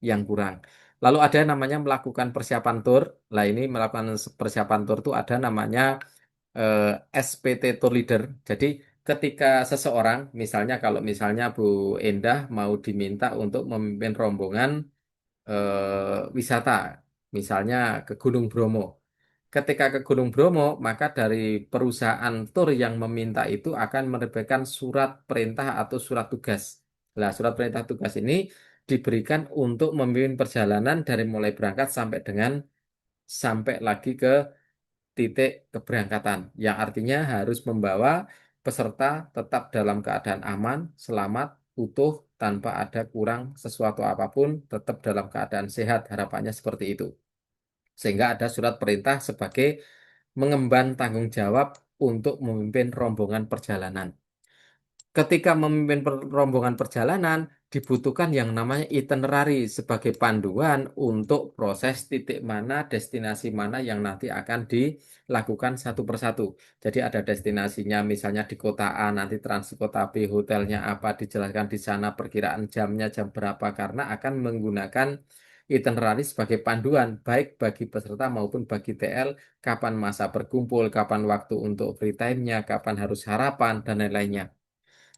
yang kurang. Lalu ada yang namanya melakukan persiapan tour. Lah ini melakukan persiapan tour itu ada namanya eh, SPT Tour Leader. Jadi ketika seseorang, misalnya kalau misalnya Bu Endah mau diminta untuk memimpin rombongan wisata, misalnya ke Gunung Bromo. Ketika ke Gunung Bromo, maka dari perusahaan tur yang meminta itu akan menerbitkan surat perintah atau surat tugas. Nah, surat perintah tugas ini diberikan untuk memimpin perjalanan dari mulai berangkat sampai lagi ke titik keberangkatan, yang artinya harus membawa peserta tetap dalam keadaan aman, selamat, utuh, tanpa ada kurang sesuatu apapun, tetap dalam keadaan sehat. Harapannya seperti itu. Sehingga ada surat perintah sebagai mengemban tanggung jawab untuk memimpin rombongan perjalanan. Ketika memimpin rombongan perjalanan, dibutuhkan yang namanya itinerary sebagai panduan untuk proses titik mana, destinasi mana yang nanti akan dilakukan satu persatu. Jadi ada destinasinya misalnya di kota A, nanti transit kota B, hotelnya apa, dijelaskan di sana, perkiraan jamnya jam berapa, karena akan menggunakan itinerary sebagai panduan, baik bagi peserta maupun bagi TL, kapan masa berkumpul, kapan waktu untuk free time-nya, kapan harus sarapan, dan lain-lainnya.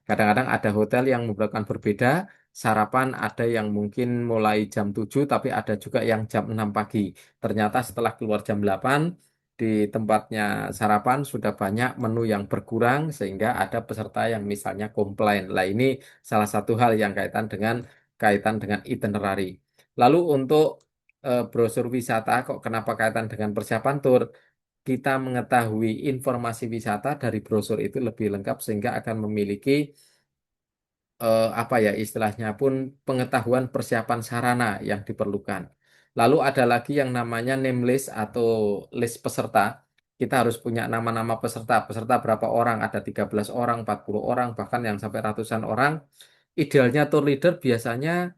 Kadang-kadang ada hotel yang memperlakukan berbeda, sarapan ada yang mungkin mulai jam 7, tapi ada juga yang jam 6 pagi. Ternyata setelah keluar jam 8, di tempatnya sarapan sudah banyak menu yang berkurang sehingga ada peserta yang misalnya komplain. Lah ini salah satu hal yang kaitan dengan itinerary. Lalu untuk brosur wisata kok kenapa kaitan dengan persiapan tur? Kita mengetahui informasi wisata dari brosur itu lebih lengkap sehingga akan memiliki apa ya istilahnya pun pengetahuan persiapan sarana yang diperlukan. Lalu ada lagi yang namanya name list atau list peserta. Kita harus punya nama-nama peserta. Peserta berapa orang? Ada 13 orang, 40 orang, bahkan yang sampai ratusan orang. Idealnya tour leader biasanya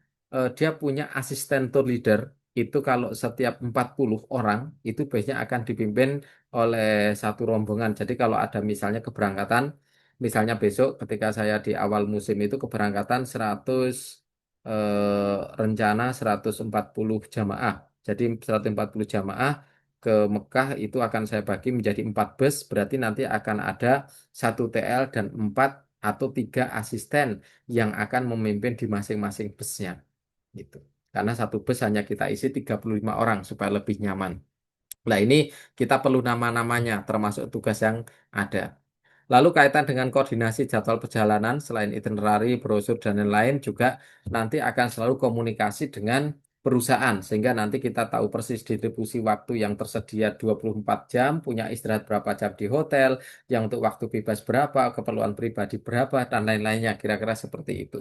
dia punya asisten tour leader. Itu kalau setiap 40 orang itu biasanya akan dipimpin oleh satu rombongan. Jadi kalau ada misalnya keberangkatan, misalnya besok ketika saya di awal musim itu keberangkatan 100 rencana 140 jamaah. Jadi 140 jamaah ke Mekah itu akan saya bagi menjadi 4 bus, berarti nanti akan ada satu TL dan 4 atau 3 asisten yang akan memimpin di masing-masing busnya gitu. Karena satu bus hanya kita isi 35 orang supaya lebih nyaman. Nah, ini kita perlu nama-namanya termasuk tugas yang ada. Lalu kaitan dengan koordinasi jadwal perjalanan selain itinerary, brosur dan lain-lain juga nanti akan selalu komunikasi dengan perusahaan sehingga nanti kita tahu persis distribusi waktu yang tersedia 24 jam, punya istirahat berapa jam di hotel, yang untuk waktu bebas berapa, keperluan pribadi berapa dan lain-lainnya kira-kira seperti itu.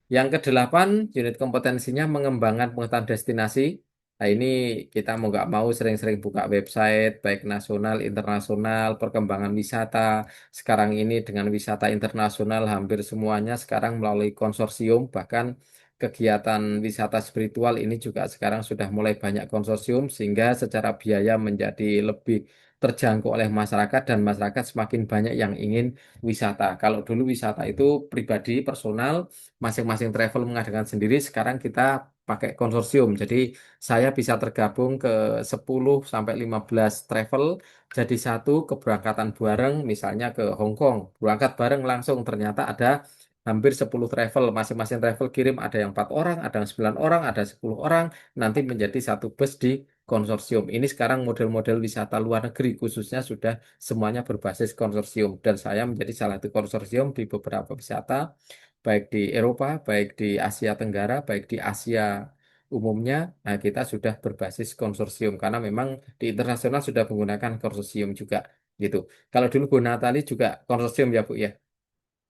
Yang kedelapan, unit kompetensinya mengembangkan pengetahuan destinasi. Nah, ini kita mau nggak mau sering-sering buka website, baik nasional, internasional, perkembangan wisata. Sekarang ini dengan wisata internasional hampir semuanya sekarang melalui konsorsium, bahkan kegiatan wisata spiritual ini juga sekarang sudah mulai banyak konsorsium, sehingga secara biaya menjadi lebih terjangkau oleh masyarakat dan masyarakat semakin banyak yang ingin wisata. Kalau dulu wisata itu pribadi, personal, masing-masing travel mengadakan sendiri. Sekarang kita pakai konsorsium. Jadi saya bisa tergabung ke 10 sampai 15 travel jadi satu keberangkatan bareng misalnya ke Hong Kong. Berangkat bareng langsung ternyata ada hampir 10 travel. Masing-masing travel kirim ada yang 4 orang, ada yang 9 orang, ada 10 orang. Nanti menjadi satu bus di konsorsium. Ini sekarang model-model wisata luar negeri khususnya sudah semuanya berbasis konsorsium. Dan saya menjadi salah satu konsorsium di beberapa wisata baik di Eropa, baik di Asia Tenggara, baik di Asia umumnya, nah kita sudah berbasis konsorsium karena memang di internasional sudah menggunakan konsorsium juga gitu. Kalau dulu Bu Natali juga konsorsium ya Bu ya,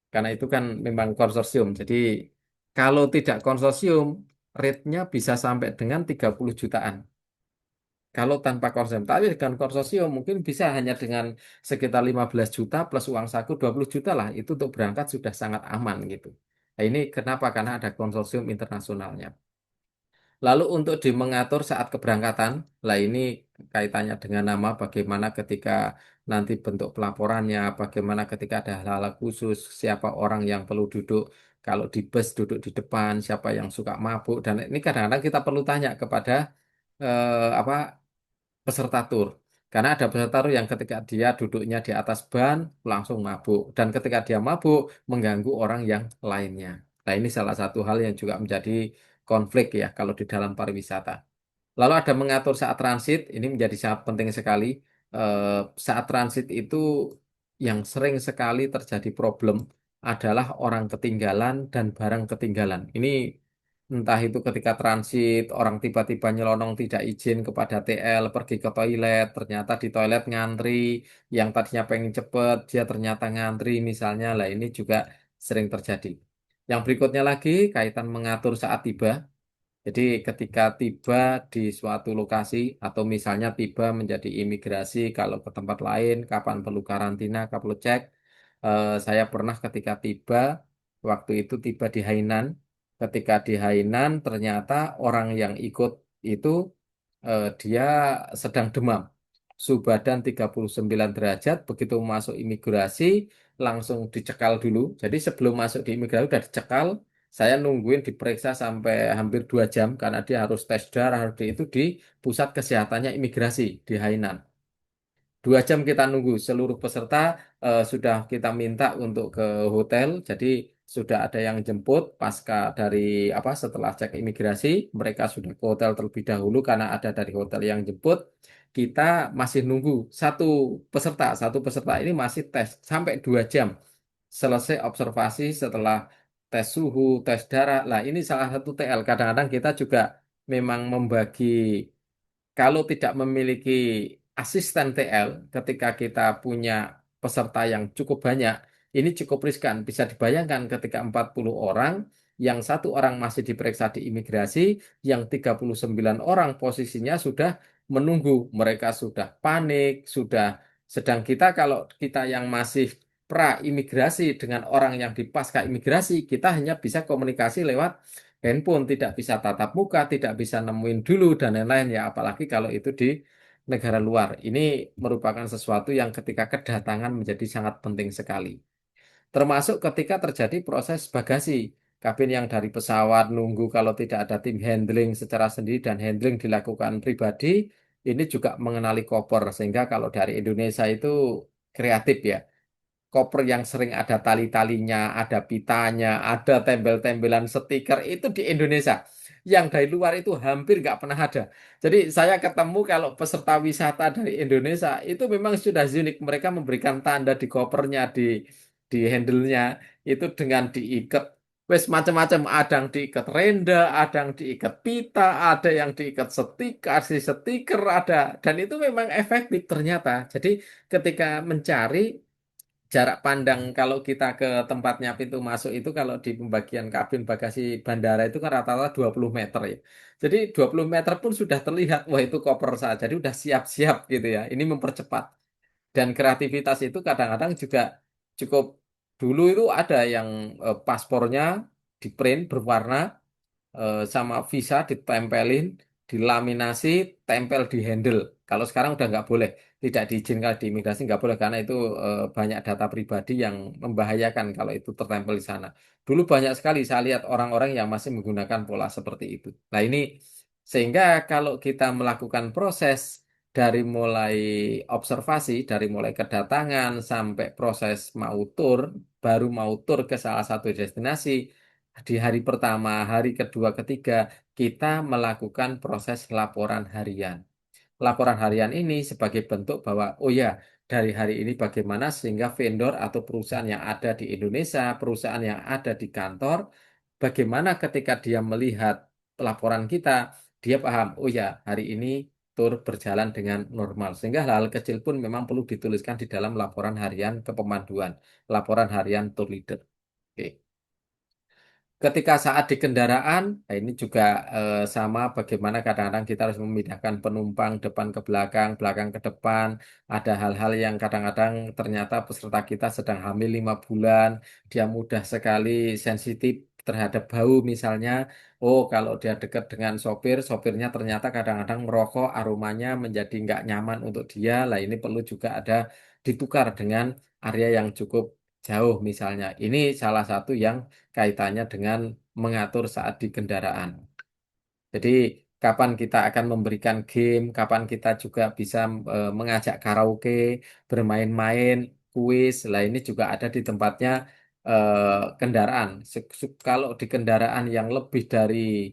karena itu kan memang konsorsium. Jadi kalau tidak konsorsium, rate-nya bisa sampai dengan 30 jutaan. Kalau tanpa konsorsium, tapi dengan konsorsium mungkin bisa hanya dengan sekitar 15 juta plus uang saku 20 juta lah. Itu untuk berangkat sudah sangat aman gitu. Nah, ini kenapa? Karena ada konsorsium internasionalnya. Lalu untuk di mengatur saat keberangkatan, lah ini kaitannya dengan nama, bagaimana ketika nanti bentuk pelaporannya, bagaimana ketika ada hal-hal khusus, siapa orang yang perlu duduk, kalau di bus duduk di depan, siapa yang suka mabuk, dan ini kadang-kadang kita perlu tanya kepada apa peserta tur. Karena ada peserta tur yang ketika dia duduknya di atas ban langsung mabuk dan ketika dia mabuk mengganggu orang yang lainnya. Nah, ini salah satu hal yang juga menjadi konflik ya kalau di dalam pariwisata. Lalu ada mengatur saat transit, ini menjadi sangat penting sekali. Saat transit itu yang sering sekali terjadi problem adalah orang ketinggalan dan barang ketinggalan. Ini entah itu ketika transit, orang tiba-tiba nyelonong tidak izin kepada TL, pergi ke toilet, ternyata di toilet ngantri, yang tadinya pengen cepet, dia ternyata ngantri misalnya, lah ini juga sering terjadi. Yang berikutnya lagi, kaitan mengatur saat tiba. Jadi ketika tiba di suatu lokasi atau misalnya tiba menjadi imigrasi kalau ke tempat lain, kapan perlu karantina, kapan perlu cek. Saya pernah ketika tiba, waktu itu tiba di Hainan. Ketika di Hainan ternyata orang yang ikut itu dia sedang demam. Suhu badan 39 derajat, begitu masuk imigrasi langsung dicekal dulu. Jadi sebelum masuk di imigrasi udah dicekal, saya nungguin diperiksa sampai hampir 2 jam karena dia harus tes darah harus itu di pusat kesehatannya imigrasi di Hainan. 2 jam kita nunggu seluruh peserta sudah kita minta untuk ke hotel. Jadi sudah ada yang jemput pasca dari apa setelah cek imigrasi, mereka sudah ke hotel terlebih dahulu karena ada dari hotel yang jemput. Kita masih nunggu satu peserta ini masih tes sampai 2 jam selesai observasi setelah tes suhu, tes darah. Lah ini salah satu TL. Kadang-kadang kita juga memang membagi kalau tidak memiliki asisten TL, ketika kita punya peserta yang cukup banyak, ini cukup riskan. Bisa dibayangkan ketika 40 orang, yang satu orang masih diperiksa di imigrasi, yang 39 orang posisinya sudah menunggu. Mereka sudah panik, sudah sedang kita kalau kita yang masih pra imigrasi dengan orang yang di pasca imigrasi, kita hanya bisa komunikasi lewat handphone, tidak bisa tatap muka, tidak bisa nemuin dulu dan lain-lain ya, apalagi kalau itu di negara luar. Ini merupakan sesuatu yang ketika kedatangan menjadi sangat penting sekali. Termasuk ketika terjadi proses bagasi. Kabin yang dari pesawat nunggu kalau tidak ada tim handling secara sendiri dan handling dilakukan pribadi, ini juga mengenali koper. Sehingga kalau dari Indonesia itu kreatif ya koper yang sering ada tali-talinya, ada pitanya, ada tembel-tembelan stiker itu di Indonesia. Yang dari luar itu hampir nggak pernah ada. Jadi saya ketemu kalau peserta wisata dari Indonesia itu memang sudah unik. Mereka memberikan tanda di kopernya, di handle-nya itu dengan diikat. Wes macam-macam, ada yang diikat renda, ada yang diikat pita, ada yang diikat stiker, si stiker ada, dan itu memang efektif ternyata. Jadi ketika mencari jarak pandang kalau kita ke tempatnya pintu masuk itu kalau di pembagian kabin bagasi bandara itu kan rata-rata 20 meter ya. Jadi 20 meter pun sudah terlihat, wah itu koper saya. Jadi udah siap-siap gitu ya. Ini mempercepat. Dan kreativitas itu kadang-kadang juga cukup dulu itu ada yang paspornya di print berwarna sama visa ditempelin, dilaminasi, tempel di handle. Kalau sekarang udah nggak boleh, tidak diizinkan di imigrasi nggak boleh karena itu banyak data pribadi yang membahayakan kalau itu tertempel di sana. Dulu banyak sekali saya lihat orang-orang yang masih menggunakan pola seperti itu. Nah ini sehingga kalau kita melakukan proses dari mulai observasi, dari mulai kedatangan sampai proses mau tur, baru mau tur ke salah satu destinasi, di hari pertama, hari kedua, ketiga, kita melakukan proses laporan harian. Laporan harian ini sebagai bentuk bahwa, oh ya, dari hari ini bagaimana sehingga vendor atau perusahaan yang ada di Indonesia, perusahaan yang ada di kantor, bagaimana ketika dia melihat laporan kita, dia paham, oh ya, hari ini tur berjalan dengan normal. Sehingga hal-hal kecil pun memang perlu dituliskan di dalam laporan harian kepemanduan, laporan harian tour leader. Oke. Ketika saat di kendaraan, nah ini juga sama bagaimana kadang-kadang kita harus memindahkan penumpang depan ke belakang, belakang ke depan. Ada hal-hal yang kadang-kadang ternyata peserta kita sedang hamil 5 bulan, dia mudah sekali sensitif terhadap bau misalnya. Oh, kalau dia dekat dengan sopir, sopirnya ternyata kadang-kadang merokok, aromanya menjadi nggak nyaman untuk dia. Lah ini perlu juga ada ditukar dengan area yang cukup jauh misalnya. Ini salah satu yang kaitannya dengan mengatur saat di kendaraan. Jadi, kapan kita akan memberikan game, kapan kita juga bisa mengajak karaoke, bermain-main, kuis. Lah ini juga ada di tempatnya kendaraan. Kalau di kendaraan yang lebih dari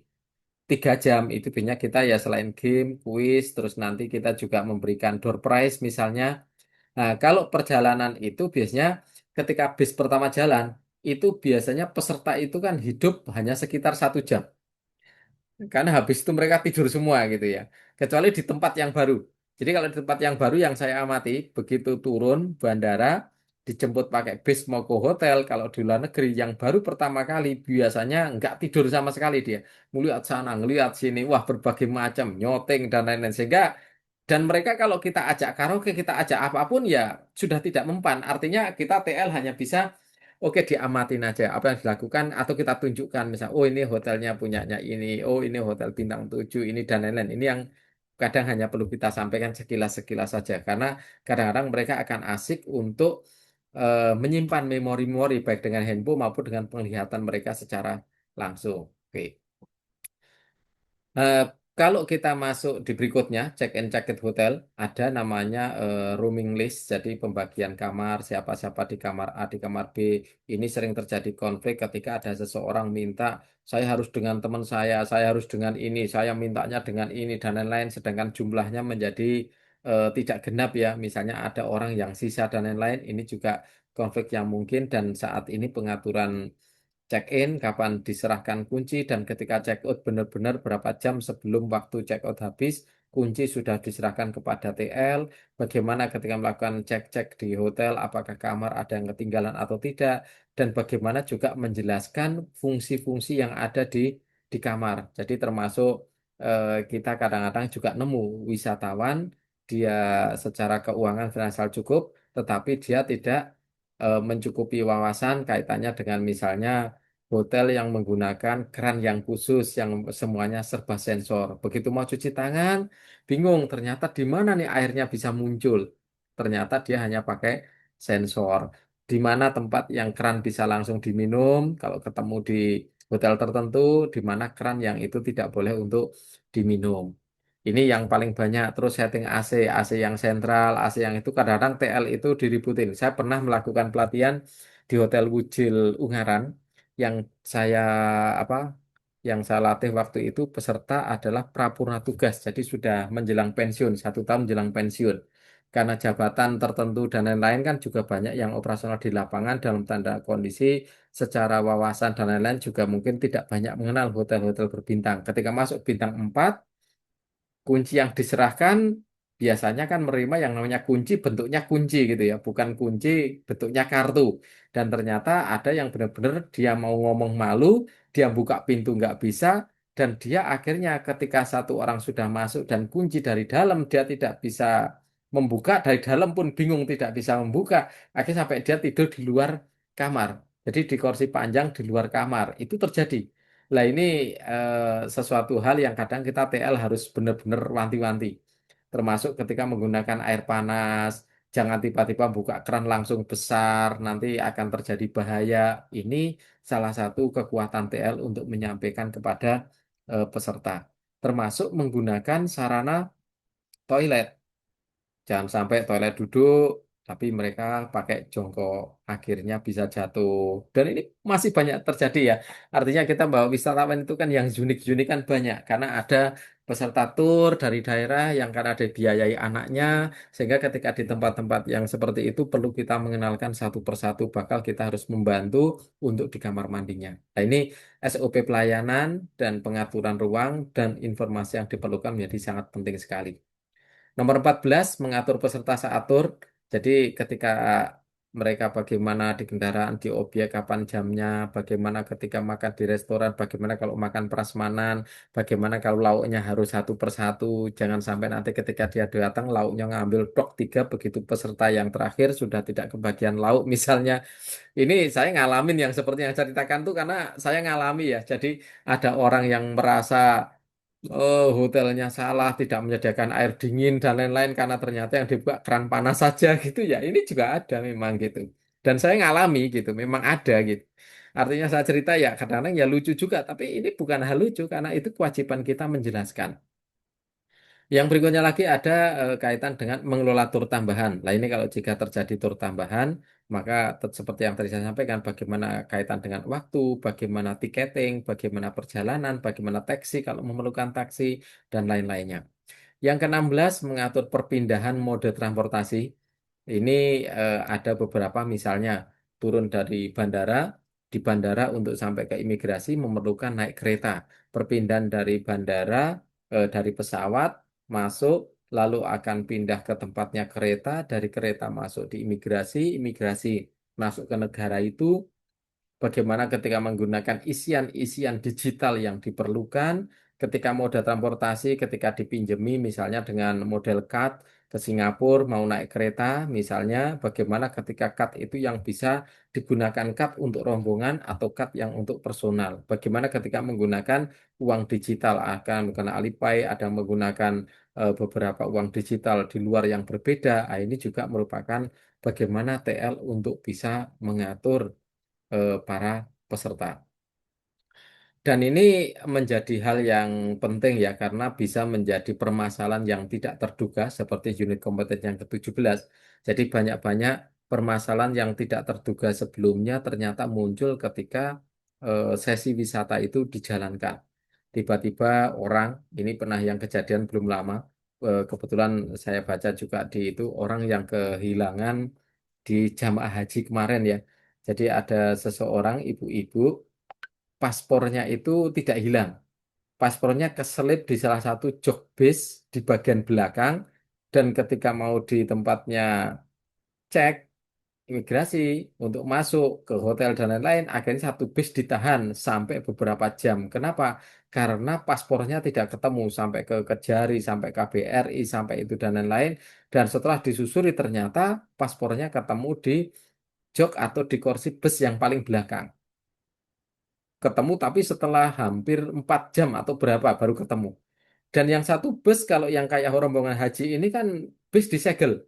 3 jam itu biasanya kita ya selain game, kuis, terus nanti kita juga memberikan door prize misalnya. Nah, kalau perjalanan itu biasanya ketika bis pertama jalan, itu biasanya peserta itu kan hidup hanya sekitar 1 jam. Karena habis itu mereka tidur semua gitu ya. Kecuali di tempat yang baru. Jadi kalau di tempat yang baru yang saya amati, begitu turun bandara, dijemput pakai bis mau ke hotel, kalau di luar negeri yang baru pertama kali biasanya nggak tidur sama sekali dia. Ngeliat sana, ngeliat sini, wah berbagai macam, nyoteng dan lain-lain. Sehingga dan mereka kalau kita ajak karaoke, kita ajak apapun ya sudah tidak mempan. Artinya kita TL hanya bisa oke, diamatin aja apa yang dilakukan atau kita tunjukkan misal, oh ini hotelnya punyanya ini, oh ini hotel bintang 7 ini dan lain-lain. Ini yang kadang hanya perlu kita sampaikan sekilas-sekilas saja karena kadang-kadang mereka akan asik untuk menyimpan memori-memori baik dengan handphone maupun dengan penglihatan mereka secara langsung. Oke. Kalau kita masuk di berikutnya, check-in check-out hotel, ada namanya rooming list, jadi pembagian kamar, siapa-siapa di kamar A, di kamar B. Ini sering terjadi konflik ketika ada seseorang minta, saya harus dengan teman saya harus dengan ini, saya mintanya dengan ini, dan lain-lain, sedangkan jumlahnya menjadi tidak genap ya. Misalnya ada orang yang sisa dan lain-lain, ini juga konflik yang mungkin, dan saat ini pengaturan check-in, kapan diserahkan kunci, dan ketika check-out benar-benar berapa jam sebelum waktu check-out habis, kunci sudah diserahkan kepada TL. Bagaimana ketika melakukan cek-cek di hotel, apakah kamar ada yang ketinggalan atau tidak, dan bagaimana juga menjelaskan fungsi-fungsi yang ada di kamar. Jadi termasuk kita kadang-kadang juga nemu wisatawan, dia secara keuangan finansial cukup, tetapi dia tidak mencukupi wawasan kaitannya dengan misalnya hotel yang menggunakan keran yang khusus yang semuanya serba sensor. Begitu mau cuci tangan, bingung ternyata di mana nih airnya bisa muncul. Ternyata dia hanya pakai sensor. Di mana tempat yang keran bisa langsung diminum, kalau ketemu di hotel tertentu, di mana keran yang itu tidak boleh untuk diminum. Ini yang paling banyak. Terus setting AC, AC yang sentral, AC yang itu kadang-kadang TL itu diributin. Saya pernah melakukan pelatihan di Hotel Wujil Ungaran yang saya apa yang saya latih waktu itu peserta adalah prapurna tugas, jadi sudah menjelang pensiun, 1 tahun menjelang pensiun. Karena jabatan tertentu dan lain-lain kan juga banyak yang operasional di lapangan dalam tanda kondisi secara wawasan dan lain-lain juga mungkin tidak banyak mengenal hotel-hotel berbintang. Ketika masuk bintang 4, kunci yang diserahkan biasanya kan menerima yang namanya kunci bentuknya kunci gitu ya, bukan kunci bentuknya kartu. Dan ternyata ada yang benar-benar dia mau ngomong malu, dia buka pintu nggak bisa, dan dia akhirnya ketika satu orang sudah masuk dan kunci dari dalam dia tidak bisa membuka, dari dalam pun bingung tidak bisa membuka, akhirnya sampai dia tidur di luar kamar. Jadi di kursi panjang di luar kamar itu terjadi. Lah ini sesuatu hal yang kadang kita TL harus benar-benar wanti-wanti. Termasuk ketika menggunakan air panas, jangan tiba-tiba buka keran langsung besar, nanti akan terjadi bahaya. Ini salah satu kekuatan TL untuk menyampaikan kepada peserta. Termasuk menggunakan sarana toilet. Jangan sampai toilet duduk, tapi mereka pakai jongkok, akhirnya bisa jatuh. Dan ini masih banyak terjadi ya. Artinya kita bawa wisatawan itu kan yang unik-unik kan banyak, karena ada peserta tur dari daerah yang karena ada biayai anaknya, sehingga ketika di tempat-tempat yang seperti itu perlu kita mengenalkan satu persatu, bakal kita harus membantu untuk di kamar mandinya. Nah ini SOP pelayanan dan pengaturan ruang dan informasi yang diperlukan menjadi sangat penting sekali. Nomor 14 mengatur peserta saat tur. Jadi ketika mereka bagaimana di kendaraan, di objek, kapan jamnya, bagaimana ketika makan di restoran, bagaimana kalau makan prasmanan, bagaimana kalau lauknya harus satu persatu. Jangan sampai nanti ketika dia datang lauknya ngambil tok tiga, begitu peserta yang terakhir sudah tidak kebagian lauk misalnya. Ini saya ngalamin yang seperti yang saya ceritakan tuh karena saya ngalami ya. Jadi ada orang yang merasa hotelnya salah, tidak menyediakan air dingin dan lain-lain karena ternyata yang dibuka keran panas saja gitu ya. Ini juga ada memang gitu. Dan saya ngalami gitu, memang ada gitu. Artinya saya cerita ya kadang-kadang ya lucu juga, tapi ini bukan hal lucu karena itu kewajiban kita menjelaskan. Yang berikutnya lagi ada kaitan dengan mengelola tur tambahan. Nah ini kalau jika terjadi tur tambahan, maka seperti yang tadi saya sampaikan, bagaimana kaitan dengan waktu, bagaimana tiketing, bagaimana perjalanan, bagaimana taksi kalau memerlukan taksi, dan lain-lainnya. Yang ke-16 mengatur perpindahan mode transportasi. Ini ada beberapa misalnya turun dari bandara, di bandara untuk sampai ke imigrasi memerlukan naik kereta. Perpindahan dari bandara, dari pesawat masuk, lalu akan pindah ke tempatnya kereta, dari kereta masuk di imigrasi, imigrasi masuk ke negara itu. Bagaimana ketika menggunakan isian-isian digital yang diperlukan, ketika moda transportasi, ketika dipinjemi misalnya dengan model card ke Singapura, mau naik kereta misalnya, bagaimana ketika card itu yang bisa digunakan card untuk rombongan atau card yang untuk personal. Bagaimana ketika menggunakan uang digital, akan menggunakan Alipay, ada menggunakan beberapa uang digital di luar yang berbeda. Ah, ini juga merupakan bagaimana TL untuk bisa mengatur para peserta. Dan ini menjadi hal yang penting ya karena bisa menjadi permasalahan yang tidak terduga seperti unit kompeten yang ke-17. Jadi banyak-banyak permasalahan yang tidak terduga sebelumnya ternyata muncul ketika sesi wisata itu dijalankan. Tiba-tiba orang, ini pernah yang kejadian belum lama, kebetulan saya baca juga di itu orang yang kehilangan di jamaah haji kemarin ya. Jadi ada seseorang ibu-ibu paspornya itu tidak hilang. Paspornya keselip di salah satu jok bis di bagian belakang dan ketika mau di tempatnya cek imigrasi untuk masuk ke hotel dan lain-lain, akhirnya satu bis ditahan sampai beberapa jam. Kenapa? Karena paspornya tidak ketemu sampai ke Kejari, sampai KBRI, sampai itu dan lain-lain. Dan setelah disusuri ternyata paspornya ketemu di jok atau di kursi bus yang paling belakang. Ketemu tapi setelah hampir 4 jam atau berapa baru ketemu. Dan yang satu bus kalau yang kayak rombongan haji ini kan bis disegel.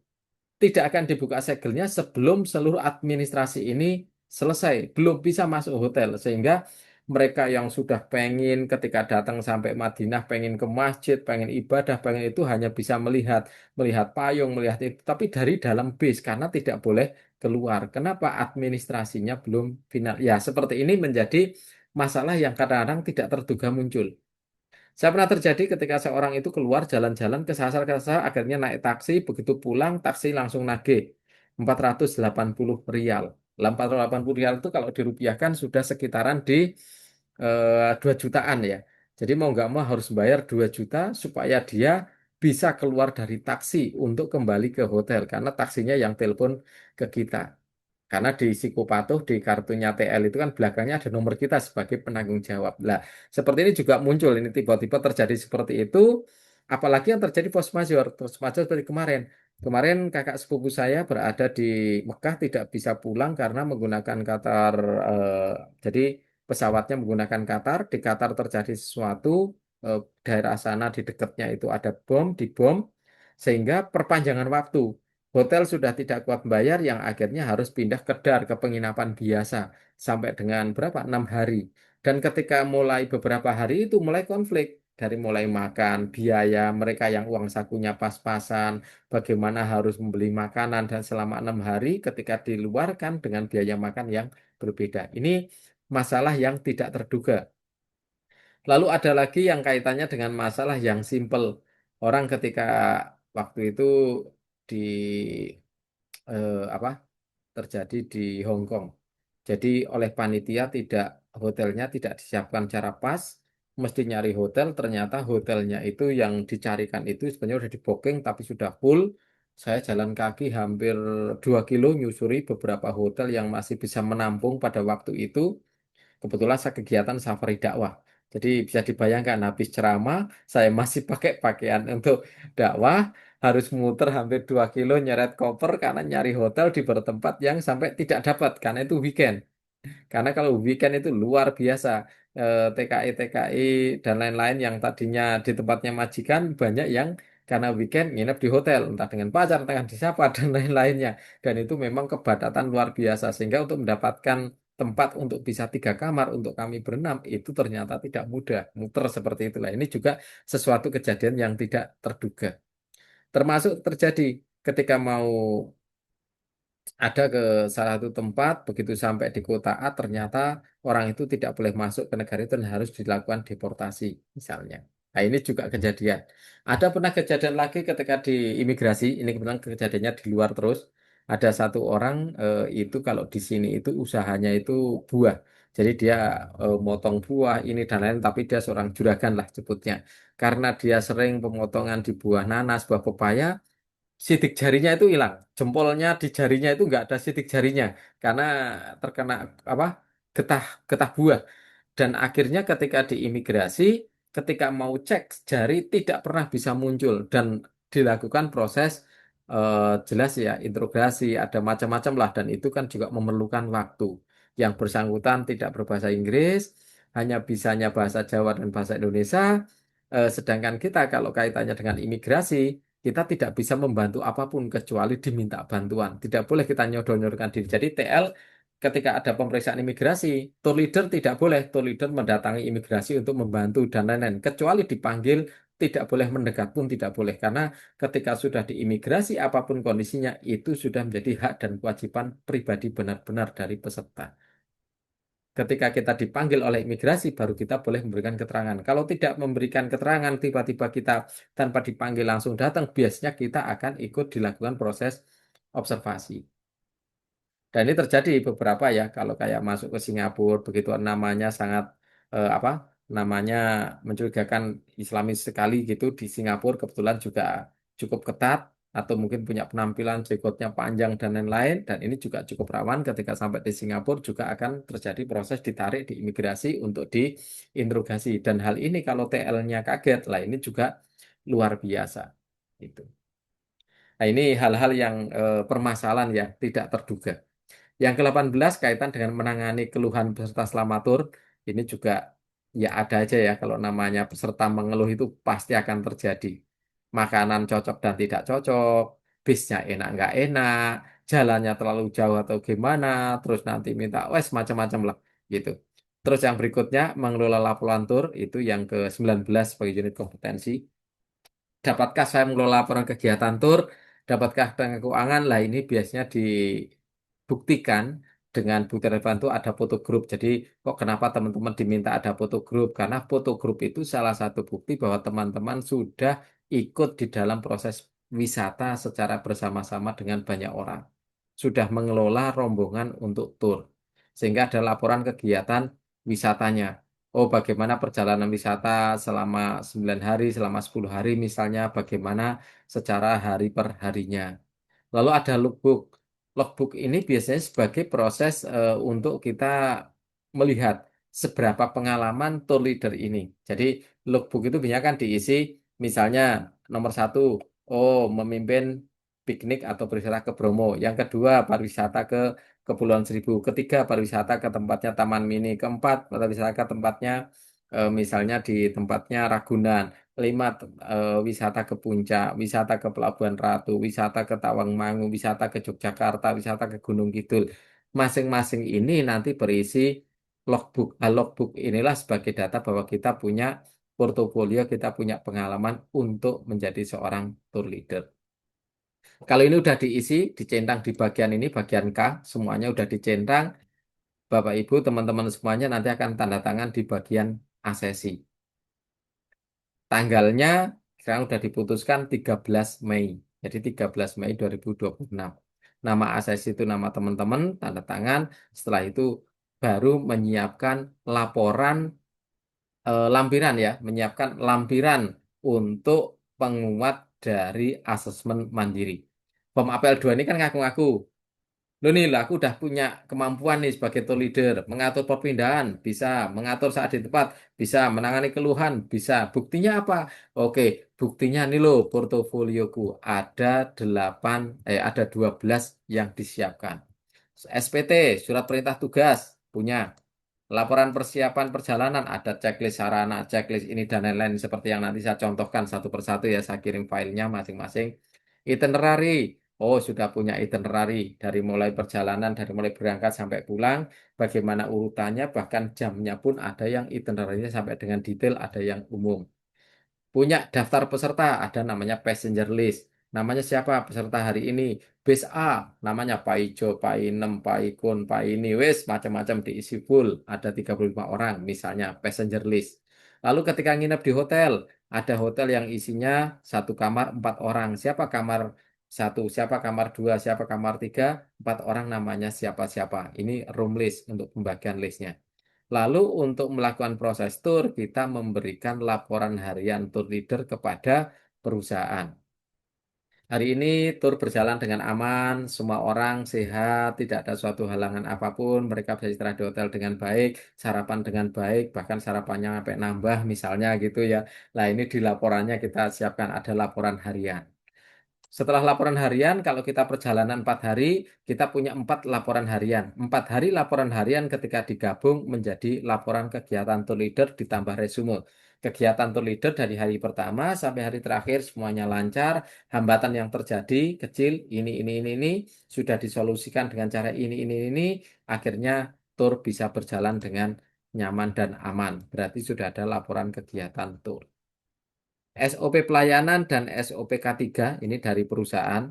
Tidak akan dibuka segelnya sebelum seluruh administrasi ini selesai. Belum bisa masuk hotel. Sehingga mereka yang sudah pengen ketika datang sampai Madinah, pengen ke masjid, pengen ibadah, pengen itu hanya bisa melihat, melihat payung, melihat itu. Tapi dari dalam bis karena tidak boleh keluar. Kenapa administrasinya belum final? Ya, seperti ini menjadi masalah yang kadang-kadang tidak terduga muncul. Saya pernah terjadi ketika seorang itu keluar jalan-jalan ke sasar, akhirnya naik taksi, begitu pulang taksi langsung nagih 480 rial. 480 rial itu kalau dirupiahkan sudah sekitaran di 2 jutaan ya. Jadi mau nggak mau harus bayar 2 juta supaya dia bisa keluar dari taksi untuk kembali ke hotel karena taksinya yang telepon ke kita. Karena di Psikopatuh di kartunya TL itu kan belakangnya ada nomor kita sebagai penanggung jawab. Lah, seperti ini juga muncul ini tiba-tiba terjadi seperti itu. Apalagi yang terjadi force majeure. Force majeure seperti kemarin. Kemarin kakak sepupu saya berada di Mekah tidak bisa pulang karena menggunakan Qatar. Jadi pesawatnya menggunakan Qatar. Di Qatar terjadi sesuatu. Daerah sana di dekatnya itu ada bom, dibom. Sehingga perpanjangan waktu. Hotel sudah tidak kuat bayar yang akhirnya harus pindah ke DAR, ke penginapan biasa. Sampai dengan berapa? 6 hari. Dan ketika mulai beberapa hari itu mulai konflik. Dari mulai makan, biaya, mereka yang uang sakunya pas-pasan, bagaimana harus membeli makanan, dan selama 6 hari ketika diluarkan dengan biaya makan yang berbeda. Ini masalah yang tidak terduga. Lalu ada lagi yang kaitannya dengan masalah yang simpel. Orang ketika waktu itu di apa terjadi di Hong Kong. Jadi oleh panitia tidak hotelnya tidak disiapkan secara pas, mesti nyari hotel. Ternyata hotelnya itu yang dicarikan itu sebenarnya udah di booking tapi sudah full. Saya jalan kaki hampir 2 kilo nyusuri beberapa hotel yang masih bisa menampung pada waktu itu. Kebetulan saya kegiatan safari dakwah. Jadi bisa dibayangkan habis ceramah, saya masih pakai pakaian untuk dakwah, harus muter hampir 2 kilo nyeret koper karena nyari hotel di bertempat yang sampai tidak dapat karena itu weekend. Karena kalau weekend itu luar biasa. TKI dan lain-lain yang tadinya di tempatnya majikan banyak yang karena weekend nginep di hotel entah dengan pacar, entah dengan disapa dan lain-lainnya. Dan itu memang kepadatan luar biasa sehingga untuk mendapatkan tempat untuk bisa 3 kamar untuk kami berenam itu ternyata tidak mudah. Muter seperti itulah. Ini juga sesuatu kejadian yang tidak terduga. Termasuk terjadi ketika mau ada ke salah satu tempat, begitu sampai di kota A, ternyata orang itu tidak boleh masuk ke negara itu dan harus dilakukan deportasi, misalnya. Nah, ini juga kejadian. Ada pernah kejadian lagi ketika di imigrasi, ini kebetulan kejadiannya di luar terus. Ada satu orang itu kalau di sini itu usahanya itu buah. Jadi dia motong buah ini dan lain, tapi dia seorang juragan lah sebutnya. Karena dia sering pemotongan di buah nanas, buah pepaya, sidik jarinya itu hilang. Jempolnya di jarinya itu nggak ada sidik jarinya karena terkena apa getah getah buah. Dan akhirnya ketika diimigrasi, ketika mau cek jari tidak pernah bisa muncul dan dilakukan proses jelas ya interogasi ada macam-macam lah dan itu kan juga memerlukan waktu. Yang bersangkutan tidak berbahasa Inggris, hanya bisanya bahasa Jawa dan bahasa Indonesia. Sedangkan kita kalau kaitannya dengan imigrasi kita tidak bisa membantu apapun kecuali diminta bantuan. Tidak boleh kita nyodor-nyodorkan diri. Jadi TL ketika ada pemeriksaan imigrasi, tour leader tidak boleh. Tour leader mendatangi imigrasi untuk membantu dan lain-lain. Kecuali dipanggil, tidak boleh mendekat pun tidak boleh. Karena ketika sudah di imigrasi, apapun kondisinya, itu sudah menjadi hak dan kewajiban pribadi benar-benar dari peserta. Ketika kita dipanggil oleh imigrasi, baru kita boleh memberikan keterangan. Kalau tidak memberikan keterangan, tiba-tiba kita tanpa dipanggil langsung datang, biasanya kita akan ikut dilakukan proses observasi. Dan ini terjadi beberapa ya, kalau kayak masuk ke Singapura, begitu namanya sangat apa? Namanya mencurigakan Islamis sekali gitu di Singapura kebetulan juga cukup ketat atau mungkin punya penampilan jenggotnya panjang dan lain-lain dan ini juga cukup rawan ketika sampai di Singapura juga akan terjadi proses ditarik di imigrasi untuk diinterogasi dan hal ini kalau TL-nya kaget lah ini juga luar biasa itu. Nah, ini hal-hal yang permasalahan ya tidak terduga. Yang ke-18 kaitan dengan menangani keluhan peserta selamatur. Ini juga ya ada aja ya kalau namanya peserta mengeluh itu pasti akan terjadi. Makanan cocok dan tidak cocok, bisnya enak nggak enak, jalannya terlalu jauh atau gimana, terus nanti minta wes macam-macam lah gitu. Terus yang berikutnya mengelola laporan tur itu yang ke-19 sebagai unit kompetensi. Dapatkah saya mengelola laporan kegiatan tur? Dapatkah dengan keuangan? Lah ini biasanya dibuktikan dengan bukti relevan itu ada foto grup. Jadi kok kenapa teman-teman diminta ada foto grup? Karena foto grup itu salah satu bukti bahwa teman-teman sudah ikut di dalam proses wisata secara bersama-sama dengan banyak orang. Sudah mengelola rombongan untuk tur. Sehingga ada laporan kegiatan wisatanya. Oh, bagaimana perjalanan wisata selama 9 hari, selama 10 hari misalnya, bagaimana secara hari per harinya. Lalu ada logbook. Logbook ini biasanya sebagai proses untuk kita melihat seberapa pengalaman tour leader ini. Jadi logbook itu biasanya kan diisi misalnya nomor satu, oh memimpin piknik atau berwisata ke Bromo. Yang kedua pariwisata ke Kepulauan Seribu. Ketiga pariwisata ke tempatnya Taman Mini. Keempat pariwisata ke tempatnya misalnya di tempatnya Ragunan. Kelima, wisata ke Puncak, wisata ke Pelabuhan Ratu, wisata ke Tawangmangu, wisata ke Yogyakarta, wisata ke Gunung Kidul. Masing-masing ini nanti berisi logbook. Nah, logbook inilah sebagai data bahwa kita punya portofolio, kita punya pengalaman untuk menjadi seorang tour leader. Kalau ini udah diisi, dicentang di bagian ini, bagian K, semuanya udah dicentang. Bapak Ibu, teman-teman semuanya nanti akan tanda tangan di bagian asesi. Tanggalnya sekarang sudah diputuskan 13 Mei. Jadi 13 Mei 2026. Nama asesi itu nama teman-teman, tanda tangan. Setelah itu baru menyiapkan laporan lampiran ya, menyiapkan lampiran untuk penguat dari asesmen mandiri. Form APL 2 ini kan ngaku-ngaku. Loh nih lah, aku udah punya kemampuan nih sebagai tour leader, mengatur perpindahan, bisa, mengatur saat di tempat, bisa, menangani keluhan, bisa. Buktinya apa? Oke, buktinya nih loh, portofolioku ada 8, ada 12 yang disiapkan. SPT, surat perintah tugas, punya. Laporan persiapan perjalanan, ada checklist sarana, checklist ini dan lain-lain seperti yang nanti saya contohkan satu persatu ya, saya kirim filenya masing-masing. Itinerary, oh sudah punya itinerary dari mulai perjalanan, dari mulai berangkat sampai pulang, bagaimana urutannya, bahkan jamnya pun ada yang itinerary sampai dengan detail, ada yang umum. Punya daftar peserta, ada namanya passenger list. Namanya siapa peserta hari ini? Base A, namanya Pak Ijo, Pak Inem, Pak Ikun, Pak ini, wes macam-macam diisi full. Ada 35 orang, misalnya passenger list. Lalu ketika nginep di hotel, ada hotel yang isinya satu kamar 4 orang. Siapa kamar satu, siapa kamar dua, siapa kamar tiga, 4 orang namanya siapa-siapa. Ini room list untuk pembagian listnya. Lalu untuk melakukan proses tur, kita memberikan laporan harian tour leader kepada perusahaan. Hari ini tur berjalan dengan aman, semua orang sehat, tidak ada suatu halangan apapun, mereka bisa istirahat di hotel dengan baik, sarapan dengan baik, bahkan sarapannya sampai nambah misalnya gitu ya. Nah ini di laporannya kita siapkan ada laporan harian. Setelah laporan harian, kalau kita perjalanan 4 hari, kita punya 4 laporan harian. 4 hari laporan harian ketika digabung menjadi laporan kegiatan tour leader ditambah resume. kegiatan tour leader dari hari pertama sampai hari terakhir semuanya lancar, hambatan yang terjadi kecil, ini, sudah disolusikan dengan cara ini, akhirnya tour bisa berjalan dengan nyaman dan aman. Berarti sudah ada laporan kegiatan tour. SOP pelayanan dan SOP K3 ini dari perusahaan.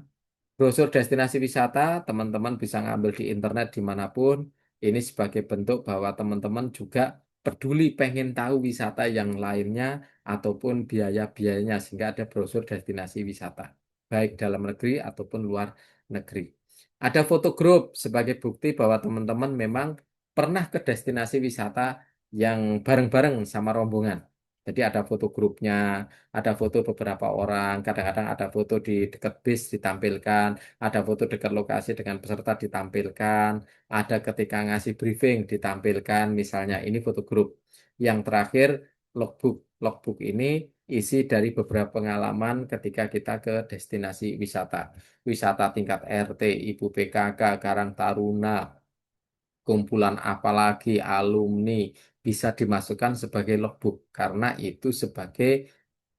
Brosur destinasi wisata, teman-teman bisa ngambil di internet dimanapun. Ini sebagai bentuk bahwa teman-teman juga peduli pengen tahu wisata yang lainnya ataupun biaya-biayanya sehingga ada brosur destinasi wisata, baik dalam negeri ataupun luar negeri. Ada foto grup sebagai bukti bahwa teman-teman memang pernah ke destinasi wisata yang bareng-bareng sama rombongan. Jadi ada foto grupnya, ada foto beberapa orang, kadang-kadang ada foto di dekat bis ditampilkan, ada foto dekat lokasi dengan peserta ditampilkan, ada ketika ngasih briefing ditampilkan, misalnya ini foto grup. Yang terakhir logbook. Logbook ini isi dari beberapa pengalaman ketika kita ke destinasi wisata. Wisata tingkat RT, Ibu PKK, Karang Taruna, kumpulan apalagi alumni bisa dimasukkan sebagai logbook karena itu sebagai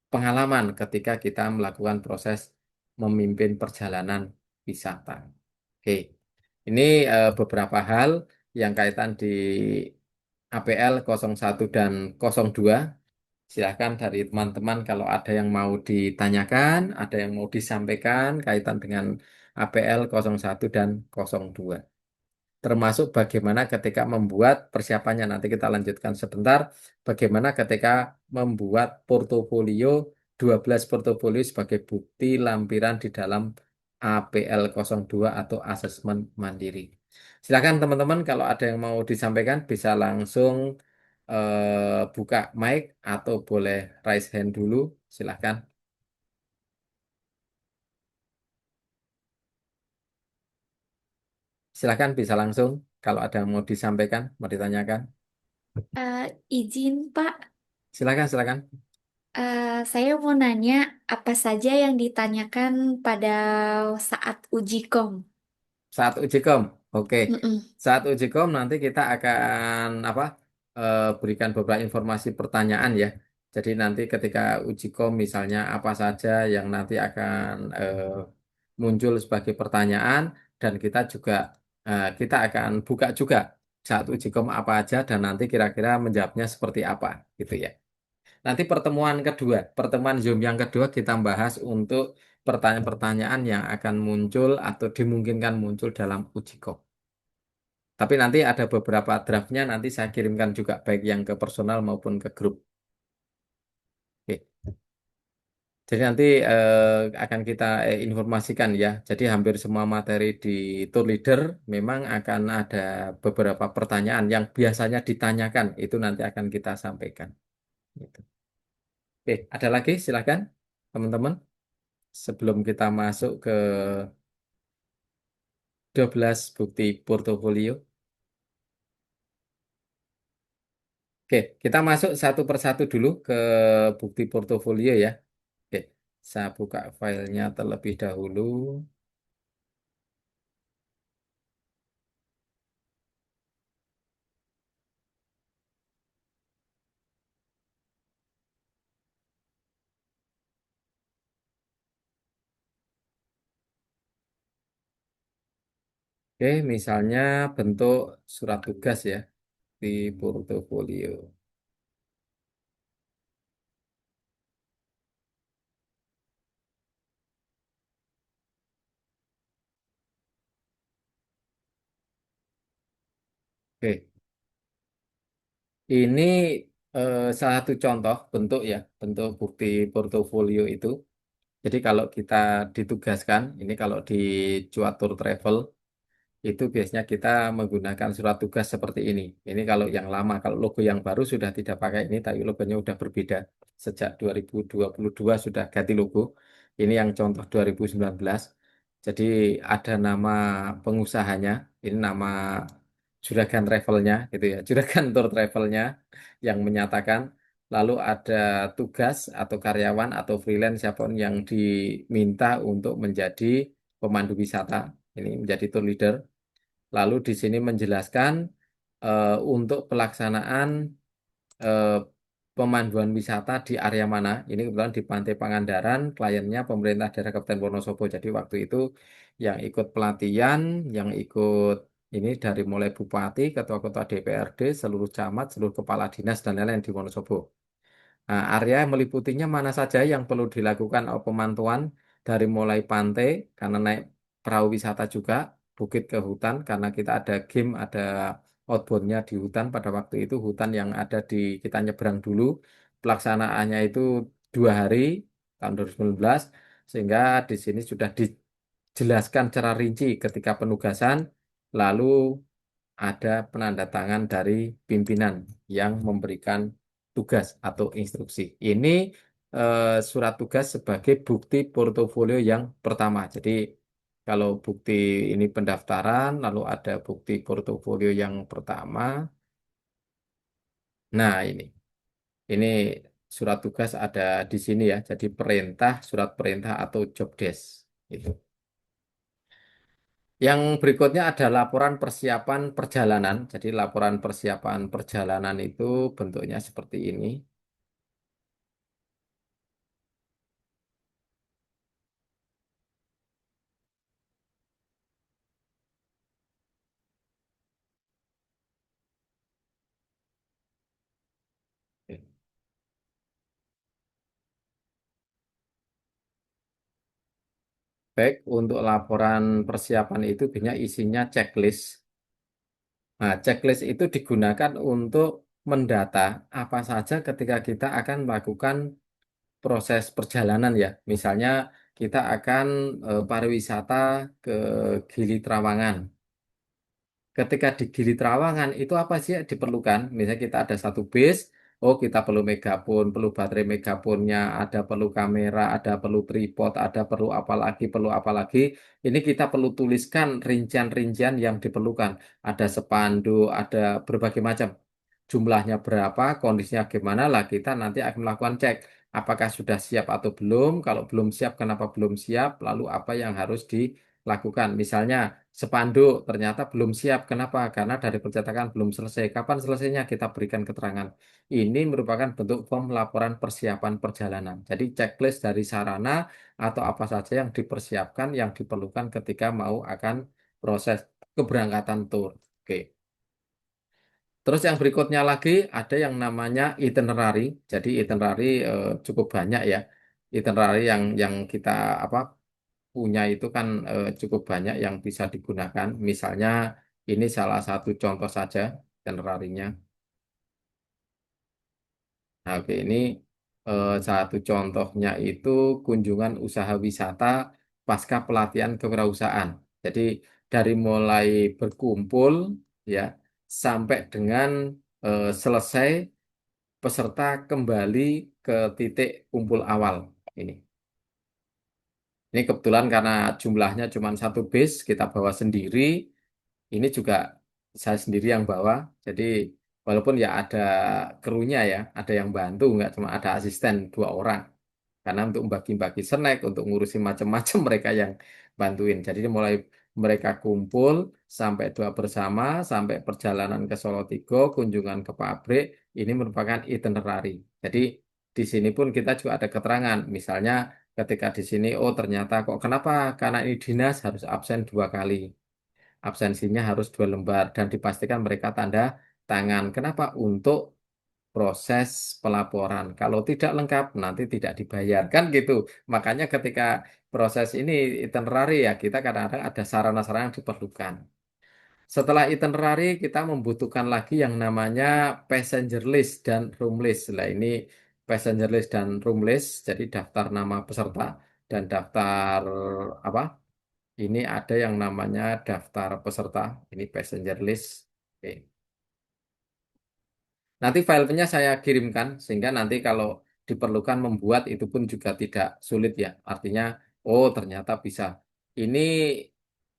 pengalaman ketika kita melakukan proses memimpin perjalanan wisata. Oke, ini beberapa hal yang kaitan di APL 01 dan 02. Silahkan dari teman-teman kalau ada yang mau ditanyakan, ada yang mau disampaikan kaitan dengan APL 01 dan 02. Termasuk bagaimana ketika membuat persiapannya. Nanti kita lanjutkan sebentar. Bagaimana ketika membuat portofolio 12 portofolio sebagai bukti lampiran di dalam APL 02 atau asesmen mandiri. Silakan teman-teman kalau ada yang mau disampaikan bisa langsung buka mic atau boleh raise hand dulu. Silakan. Silakan bisa langsung kalau ada yang mau disampaikan, mau ditanyakan. Izin Pak, Silakan, silakan. saya mau nanya apa saja yang ditanyakan pada saat uji kom? Saat uji kom, oke. Mm-mm. Saat uji kom nanti kita akan apa? Berikan beberapa informasi pertanyaan ya. Jadi nanti ketika uji kom misalnya apa saja yang nanti akan muncul sebagai pertanyaan dan kita juga kita akan buka juga saat uji kom apa aja dan nanti kira-kira menjawabnya seperti apa gitu ya. Nanti pertemuan Zoom yang kedua kita bahas untuk pertanyaan-pertanyaan yang akan muncul atau dimungkinkan muncul dalam uji kom. Tapi nanti ada beberapa draftnya nanti saya kirimkan juga baik yang ke personal maupun ke grup. Oke. Jadi nanti akan kita informasikan ya. Jadi hampir semua materi di Tour Leader memang akan ada beberapa pertanyaan yang biasanya ditanyakan itu nanti akan kita sampaikan. Gitu. Oke, ada lagi silakan teman-teman. Sebelum kita masuk ke 12 bukti portofolio. Oke, kita masuk satu persatu dulu ke bukti portofolio ya. Oke, saya buka filenya terlebih dahulu. Oke, misalnya bentuk surat tugas ya di portofolio. Oke, ini salah satu contoh bentuk ya, bentuk bukti portofolio itu. Jadi kalau kita ditugaskan, ini kalau di Cuatur Travel, itu biasanya kita menggunakan surat tugas seperti ini. Ini kalau yang lama, kalau logo yang baru sudah tidak pakai ini, tapi logonya sudah berbeda. Sejak 2022 sudah ganti logo. Ini yang contoh 2019. Jadi ada nama pengusahanya, ini nama Juragan Travelnya, gitu ya. Juragan Tour Travelnya yang menyatakan. Lalu ada tugas atau karyawan atau freelance siapapun yang diminta untuk menjadi pemandu wisata. Ini menjadi tour leader. Lalu di sini menjelaskan untuk pelaksanaan eh, pemanduan wisata di area mana. Ini kebetulan di Pantai Pangandaran, kliennya pemerintah daerah Kabupaten Wonosobo. Jadi waktu itu yang ikut pelatihan, yang ikut ini dari mulai bupati, ketua-ketua DPRD, seluruh camat, seluruh kepala dinas dan lain-lain di Wonosobo. Nah, area yang meliputinya mana saja yang perlu dilakukan pemantauan dari mulai pantai karena naik perahu wisata juga, bukit ke hutan karena kita ada game, ada outboundnya di hutan pada waktu itu hutan yang ada di kita nyebrang dulu pelaksanaannya itu 2 hari tahun 2019 sehingga di sini sudah dijelaskan secara rinci ketika penugasan lalu ada penanda tangan dari pimpinan yang memberikan tugas atau instruksi. Ini surat tugas sebagai bukti portofolio yang pertama. Jadi kalau bukti ini pendaftaran, lalu ada bukti portofolio yang pertama. Nah, ini surat tugas ada di sini ya. Jadi perintah, surat perintah atau job desk. Itu. Yang berikutnya ada laporan persiapan perjalanan. Jadi laporan persiapan perjalanan itu bentuknya seperti ini. Baik, untuk laporan persiapan itu biasanya isinya checklist. Nah, checklist itu digunakan untuk mendata apa saja ketika kita akan melakukan proses perjalanan ya. Misalnya kita akan pariwisata ke Gili Trawangan. Ketika di Gili Trawangan itu apa sih yang diperlukan? Misalnya kita ada satu base, oh kita perlu megafon, perlu baterai megafonnya, ada perlu kamera, ada perlu tripod, ada perlu apa lagi, perlu apa lagi. Ini kita perlu tuliskan rincian-rincian yang diperlukan. Ada spanduk, ada berbagai macam. Jumlahnya berapa, kondisinya gimana lah kita nanti akan melakukan cek. Apakah sudah siap atau belum? Kalau belum siap, kenapa belum siap? Lalu apa yang harus dilakukan? Misalnya spanduk ternyata belum siap. Kenapa? Karena dari percetakan belum selesai. Kapan selesainya kita berikan keterangan. Ini merupakan bentuk form laporan persiapan perjalanan. Jadi checklist dari sarana atau apa saja yang dipersiapkan, yang diperlukan ketika mau akan proses keberangkatan tour. Oke. Terus yang berikutnya lagi ada yang namanya itinerary. Jadi itinerary cukup banyak ya. Itinerary yang kita apa punya itu kan cukup banyak yang bisa digunakan. Misalnya ini salah satu contoh saja itinerary-nya. Nah, oke, ini satu contohnya itu kunjungan usaha wisata pasca pelatihan kewirausahaan. Jadi dari mulai berkumpul ya sampai dengan selesai peserta kembali ke titik kumpul awal ini. Ini kebetulan karena jumlahnya cuma satu base, kita bawa sendiri. Ini juga saya sendiri yang bawa. Jadi walaupun ya ada krunya ya, ada yang bantu, nggak cuma ada asisten 2 orang. Karena untuk bagi-bagi snack, untuk ngurusin macam-macam mereka yang bantuin. Jadi mulai mereka kumpul sampai doa bersama, sampai perjalanan ke Solo Tigo, kunjungan ke pabrik, ini merupakan itinerary. Jadi di sini pun kita juga ada keterangan. Misalnya ketika di sini, oh ternyata kok kenapa? Karena ini dinas harus absen 2 kali. Absensinya harus 2 lembar dan dipastikan mereka tanda tangan. Kenapa? Untuk proses pelaporan. Kalau tidak lengkap, nanti tidak dibayar. Kan gitu. Makanya ketika proses ini itinerary ya, kita kadang-kadang ada sarana-sarana yang diperlukan. Setelah itinerary, kita membutuhkan lagi yang namanya passenger list dan room list. Nah, ini passenger list dan room list, jadi daftar nama peserta dan daftar apa? Ini ada yang namanya daftar peserta. Ini passenger list. Oke. Nanti filenya saya kirimkan sehingga nanti kalau diperlukan membuat itu pun juga tidak sulit ya. Artinya, oh ternyata bisa. Ini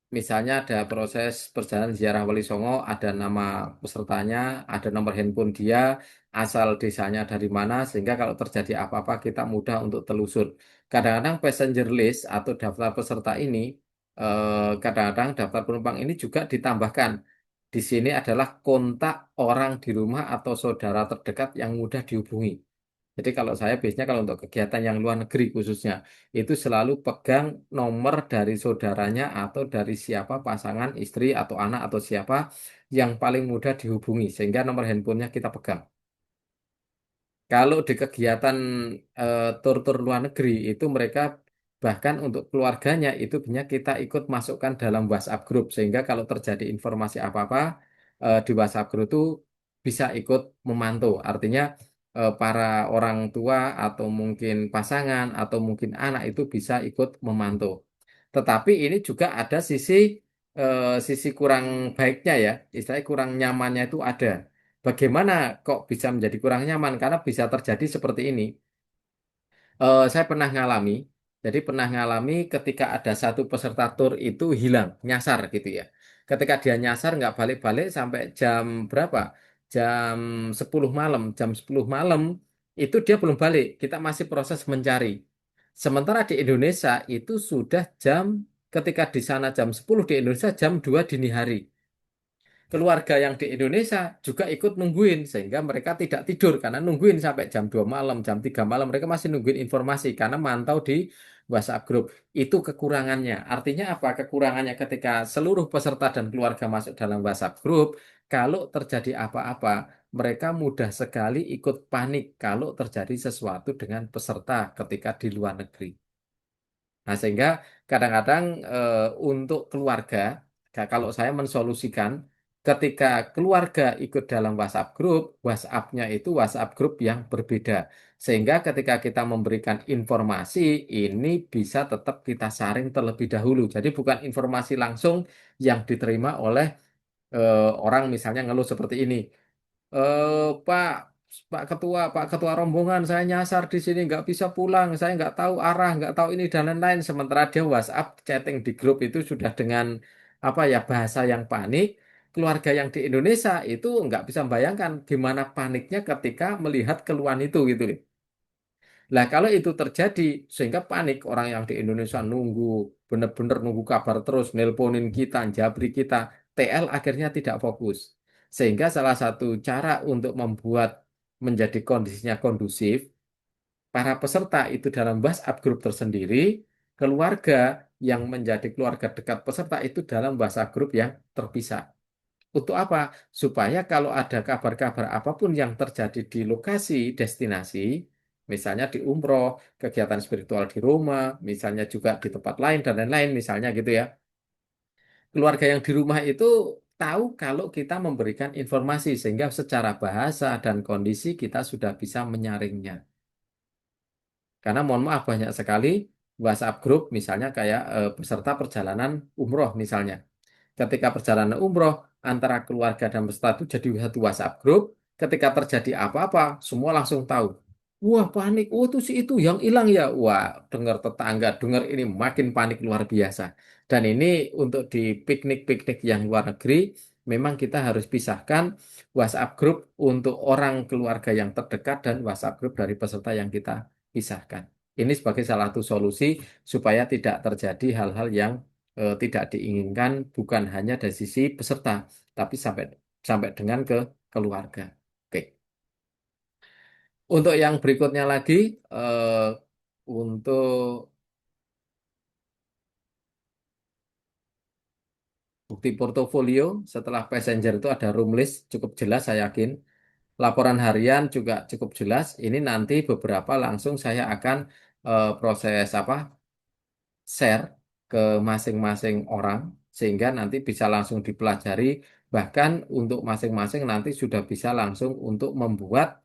misalnya ada proses perjalanan ziarah Wali Songo, ada nama pesertanya, ada nomor handphone dia, asal desanya dari mana, sehingga kalau terjadi apa-apa kita mudah untuk telusur. Kadang-kadang passenger list atau daftar peserta ini, kadang-kadang daftar penumpang ini juga ditambahkan. Di sini adalah kontak orang di rumah atau saudara terdekat yang mudah dihubungi. Jadi kalau saya biasanya kalau untuk kegiatan yang luar negeri khususnya itu selalu pegang nomor dari saudaranya atau dari siapa pasangan istri atau anak atau siapa yang paling mudah dihubungi sehingga nomor handphonenya kita pegang. Kalau di kegiatan tur-tur luar negeri itu mereka bahkan untuk keluarganya itu punya kita ikut masukkan dalam WhatsApp group sehingga kalau terjadi informasi apa-apa di WhatsApp group itu bisa ikut memantau. Artinya para orang tua atau mungkin pasangan atau mungkin anak itu bisa ikut memantau. Tetapi ini juga ada sisi kurang baiknya ya, istilahnya kurang nyamannya itu ada. Bagaimana kok bisa menjadi kurang nyaman? Karena bisa terjadi seperti ini. Saya pernah ngalami, jadi pernah ngalami ketika ada satu peserta tur itu hilang, nyasar gitu ya. Ketika dia nyasar nggak balik-balik sampai jam berapa? Jam 10 malam. Jam 10 malam itu dia belum balik. Kita masih proses mencari. Sementara di Indonesia itu sudah ketika di sana jam 10 di Indonesia jam 2 dini hari keluarga yang di Indonesia juga ikut nungguin sehingga mereka tidak tidur karena nungguin sampai jam 2 malam, jam 3 malam mereka masih nungguin informasi karena mantau di WhatsApp group. Itu kekurangannya. Artinya apa? Kekurangannya ketika seluruh peserta dan keluarga masuk dalam WhatsApp group, kalau terjadi apa-apa, mereka mudah sekali ikut panik kalau terjadi sesuatu dengan peserta ketika di luar negeri. Nah, sehingga kadang-kadang untuk keluarga, kalau saya mensolusikan, ketika keluarga ikut dalam WhatsApp group, WhatsApp-nya itu WhatsApp group yang berbeda. Sehingga ketika kita memberikan informasi, ini bisa tetap kita saring terlebih dahulu. Jadi bukan informasi langsung yang diterima oleh orang misalnya ngeluh seperti ini. Pak, Pak Ketua, Pak Ketua rombongan, saya nyasar di sini nggak bisa pulang, saya nggak tahu arah, nggak tahu ini dan lain-lain. Sementara dia WhatsApp chatting di grup itu sudah dengan apa ya bahasa yang panik. Keluarga yang di Indonesia itu nggak bisa membayangkan gimana paniknya ketika melihat keluhan itu gitu. Lah kalau itu terjadi sehingga panik orang yang di Indonesia nunggu bener-bener nunggu kabar terus nelponin kita, jabri kita, TL akhirnya tidak fokus. Sehingga salah satu cara untuk membuat menjadi kondisinya kondusif, para peserta itu dalam WhatsApp grup tersendiri, keluarga yang menjadi keluarga dekat peserta itu dalam WhatsApp grup yang terpisah. Untuk apa? Supaya kalau ada kabar-kabar apapun yang terjadi di lokasi destinasi, misalnya di umroh, kegiatan spiritual di rumah, misalnya juga di tempat lain dan lain-lain, misalnya gitu ya. Keluarga yang di rumah itu tahu kalau kita memberikan informasi sehingga secara bahasa dan kondisi kita sudah bisa menyaringnya. Karena mohon maaf banyak sekali WhatsApp grup misalnya kayak peserta perjalanan umroh misalnya. Ketika perjalanan umroh antara keluarga dan peserta itu jadi satu WhatsApp grup. Ketika terjadi apa-apa, semua langsung tahu. Wah, panik. Oh, itu si itu yang hilang ya. Wah, dengar tetangga, dengar ini makin panik luar biasa. Dan ini untuk di piknik-piknik yang luar negeri, memang kita harus pisahkan WhatsApp grup untuk orang keluarga yang terdekat dan WhatsApp grup dari peserta yang kita pisahkan. Ini sebagai salah satu solusi supaya tidak terjadi hal-hal yang tidak diinginkan bukan hanya dari sisi peserta, tapi sampai sampai dengan ke keluarga. Oke. Untuk yang berikutnya lagi, untuk bukti portofolio setelah passenger itu ada room list cukup jelas saya yakin. Laporan harian juga cukup jelas. Ini nanti beberapa langsung saya akan proses apa share ke masing-masing orang sehingga nanti bisa langsung dipelajari bahkan untuk masing-masing nanti sudah bisa langsung untuk membuat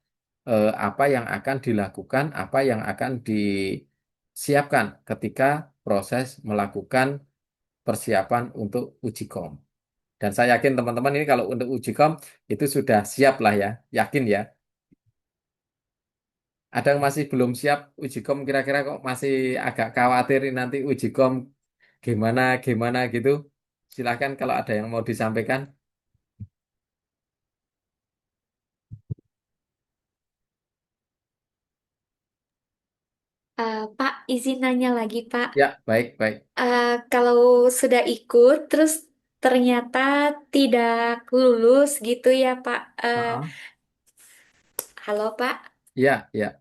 apa yang akan dilakukan, apa yang akan disiapkan ketika proses melakukan persiapan untuk uji kom. Dan saya yakin teman-teman ini kalau untuk uji kom itu sudah siap lah ya, yakin ya. Ada yang masih belum siap uji kom kira-kira kok masih agak khawatir ini nanti uji kom gimana gimana gitu. Silakan kalau ada yang mau disampaikan. Pak, izin nanya lagi, Pak. Ya, baik, baik. Kalau sudah ikut, terus ternyata tidak lulus gitu ya, Pak. Heeh. Halo, Pak. Ya, ya.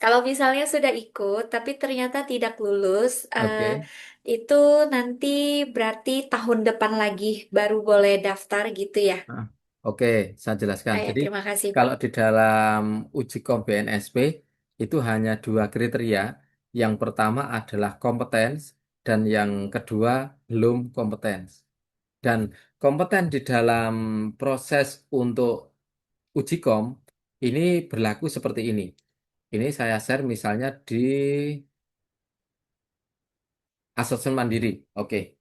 Kalau misalnya sudah ikut tapi ternyata tidak lulus, Oke. itu nanti berarti tahun depan lagi baru boleh daftar gitu ya. Ah, Oke, saya jelaskan. Ya, Jadi, terima kasih Pak. kalau di dalam uji kom BNSP itu hanya dua kriteria. Yang pertama adalah kompetens dan yang kedua belum kompetens. Dan kompeten di dalam proses untuk uji kom ini berlaku seperti ini. Ini saya share misalnya di asesmen mandiri. Oke.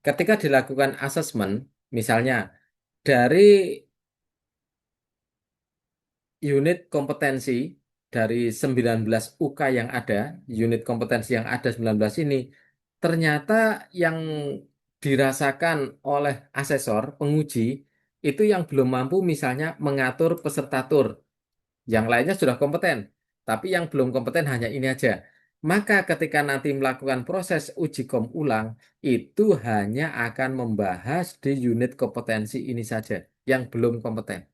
Ketika dilakukan asesmen, misalnya dari unit kompetensi dari 19 UK yang ada, unit kompetensi yang ada 19 ini, ternyata yang dirasakan oleh asesor, penguji, itu yang belum mampu misalnya mengatur peserta tur. Yang lainnya sudah kompeten, tapi yang belum kompeten hanya ini aja. Maka ketika nanti melakukan proses uji kom ulang, itu hanya akan membahas di unit kompetensi ini saja, yang belum kompeten.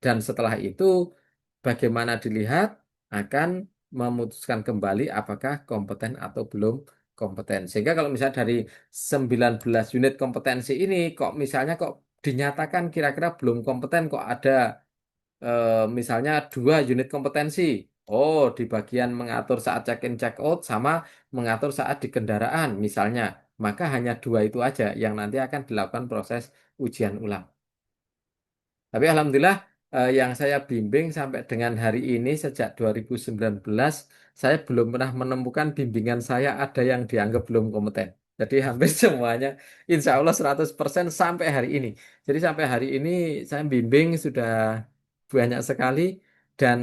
Dan setelah itu, bagaimana dilihat akan memutuskan kembali apakah kompeten atau belum kompeten. Sehingga kalau misalnya dari 19 unit kompetensi ini, kok misalnya kok dinyatakan kira-kira belum kompeten, kok ada misalnya dua unit kompetensi. Oh, di bagian mengatur saat check-in, check-out, sama mengatur saat di kendaraan, misalnya. Maka hanya dua itu aja yang nanti akan dilakukan proses ujian ulang. Tapi alhamdulillah yang saya bimbing sampai dengan hari ini sejak 2019 saya belum pernah menemukan bimbingan saya ada yang dianggap belum kompeten. Jadi hampir semuanya insya Allah 100% sampai hari ini. Jadi sampai hari ini saya bimbing sudah banyak sekali dan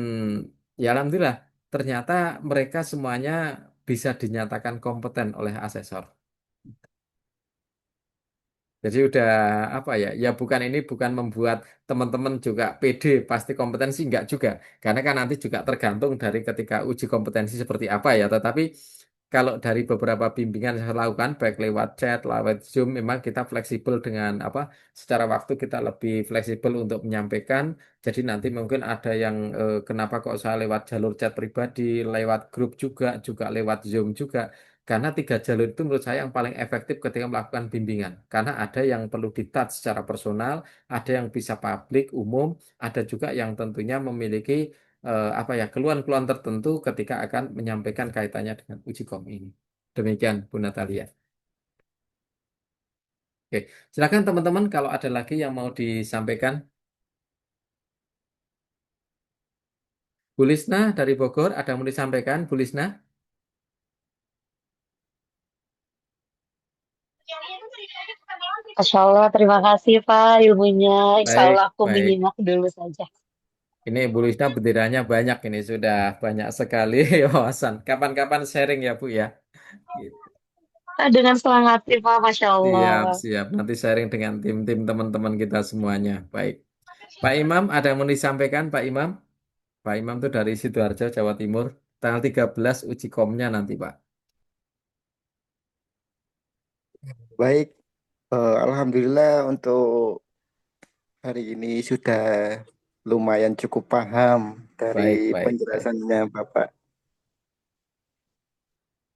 ya alhamdulillah ternyata mereka semuanya bisa dinyatakan kompeten oleh asesor. Jadi udah apa ya? Ya bukan ini bukan membuat teman-teman juga pede pasti kompetensi enggak juga. Karena kan nanti juga tergantung dari ketika uji kompetensi seperti apa ya. Tetapi kalau dari beberapa bimbingan yang saya lakukan baik lewat chat, lewat Zoom memang kita fleksibel dengan apa? Secara waktu kita lebih fleksibel untuk menyampaikan. Jadi nanti mungkin ada yang kenapa kok saya lewat jalur chat pribadi, lewat grup juga lewat Zoom juga. Karena tiga jalur itu menurut saya yang paling efektif ketika melakukan bimbingan. Karena ada yang perlu di-touch secara personal, ada yang bisa publik, umum, ada juga yang tentunya memiliki apa ya keluhan-keluhan tertentu ketika akan menyampaikan kaitannya dengan uji kom ini. Demikian, Bu Natalia. Oke, silakan teman-teman kalau ada lagi yang mau disampaikan. Bu Lisna dari Bogor, ada yang mau disampaikan, Bu Lisna? Masya Allah, terima kasih Pak ilmunya. Insya Allah Baik, aku baik. menyimak dulu saja. Ini Bu Lisna benderanya banyak ini sudah banyak sekali wawasan. Kapan-kapan sharing ya Bu ya. Gitu. Dengan semangat hati Pak, Masya Siap, Allah. siap. Nanti sharing dengan tim-tim teman-teman kita semuanya. Baik. Pak Imam, ada yang mau disampaikan Pak Imam? Pak Imam itu dari Sidoarjo, Jawa Timur. Tanggal 13 uji komnya nanti Pak. Baik, Alhamdulillah untuk hari ini sudah lumayan cukup paham dari Baik, baik, baik. penjelasannya Bapak.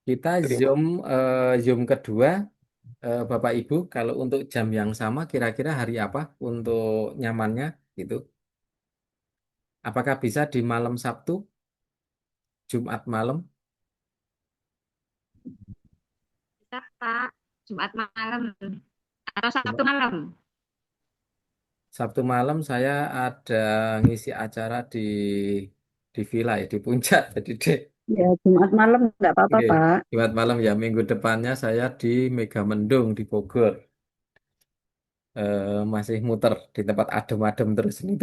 Kita Terima Zoom kedua, Bapak Ibu. Kalau untuk jam yang sama, kira-kira hari apa untuk nyamannya? Gitu. Apakah bisa di malam Sabtu, Jumat malam? Bisa, Pak. Jumat malam atau Sabtu Jumat- malam. Sabtu malam saya ada ngisi acara di villa ya, di puncak. Jadi deh, Ya, Jumat malam nggak apa-apa, oke. Pak. Jumat malam ya, minggu depannya saya di Megamendung di Bogor. Masih muter di tempat adem-adem terus ini.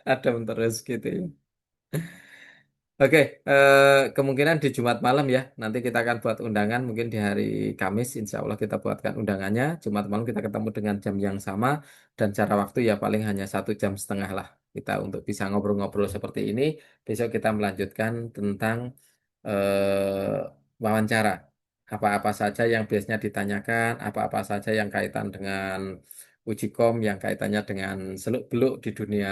Adem terus gitu ya. Oke, kemungkinan di Jumat malam ya. Nanti kita akan buat undangan mungkin di hari Kamis. Insya Allah kita buatkan undangannya. Jumat malam kita ketemu dengan jam yang sama dan cara waktu ya paling hanya 1 jam setengah lah kita untuk bisa ngobrol-ngobrol seperti ini. Besok kita melanjutkan tentang wawancara. Apa-apa saja yang biasanya ditanyakan, apa-apa saja yang kaitan dengan uji kom, yang kaitannya dengan seluk-beluk di dunia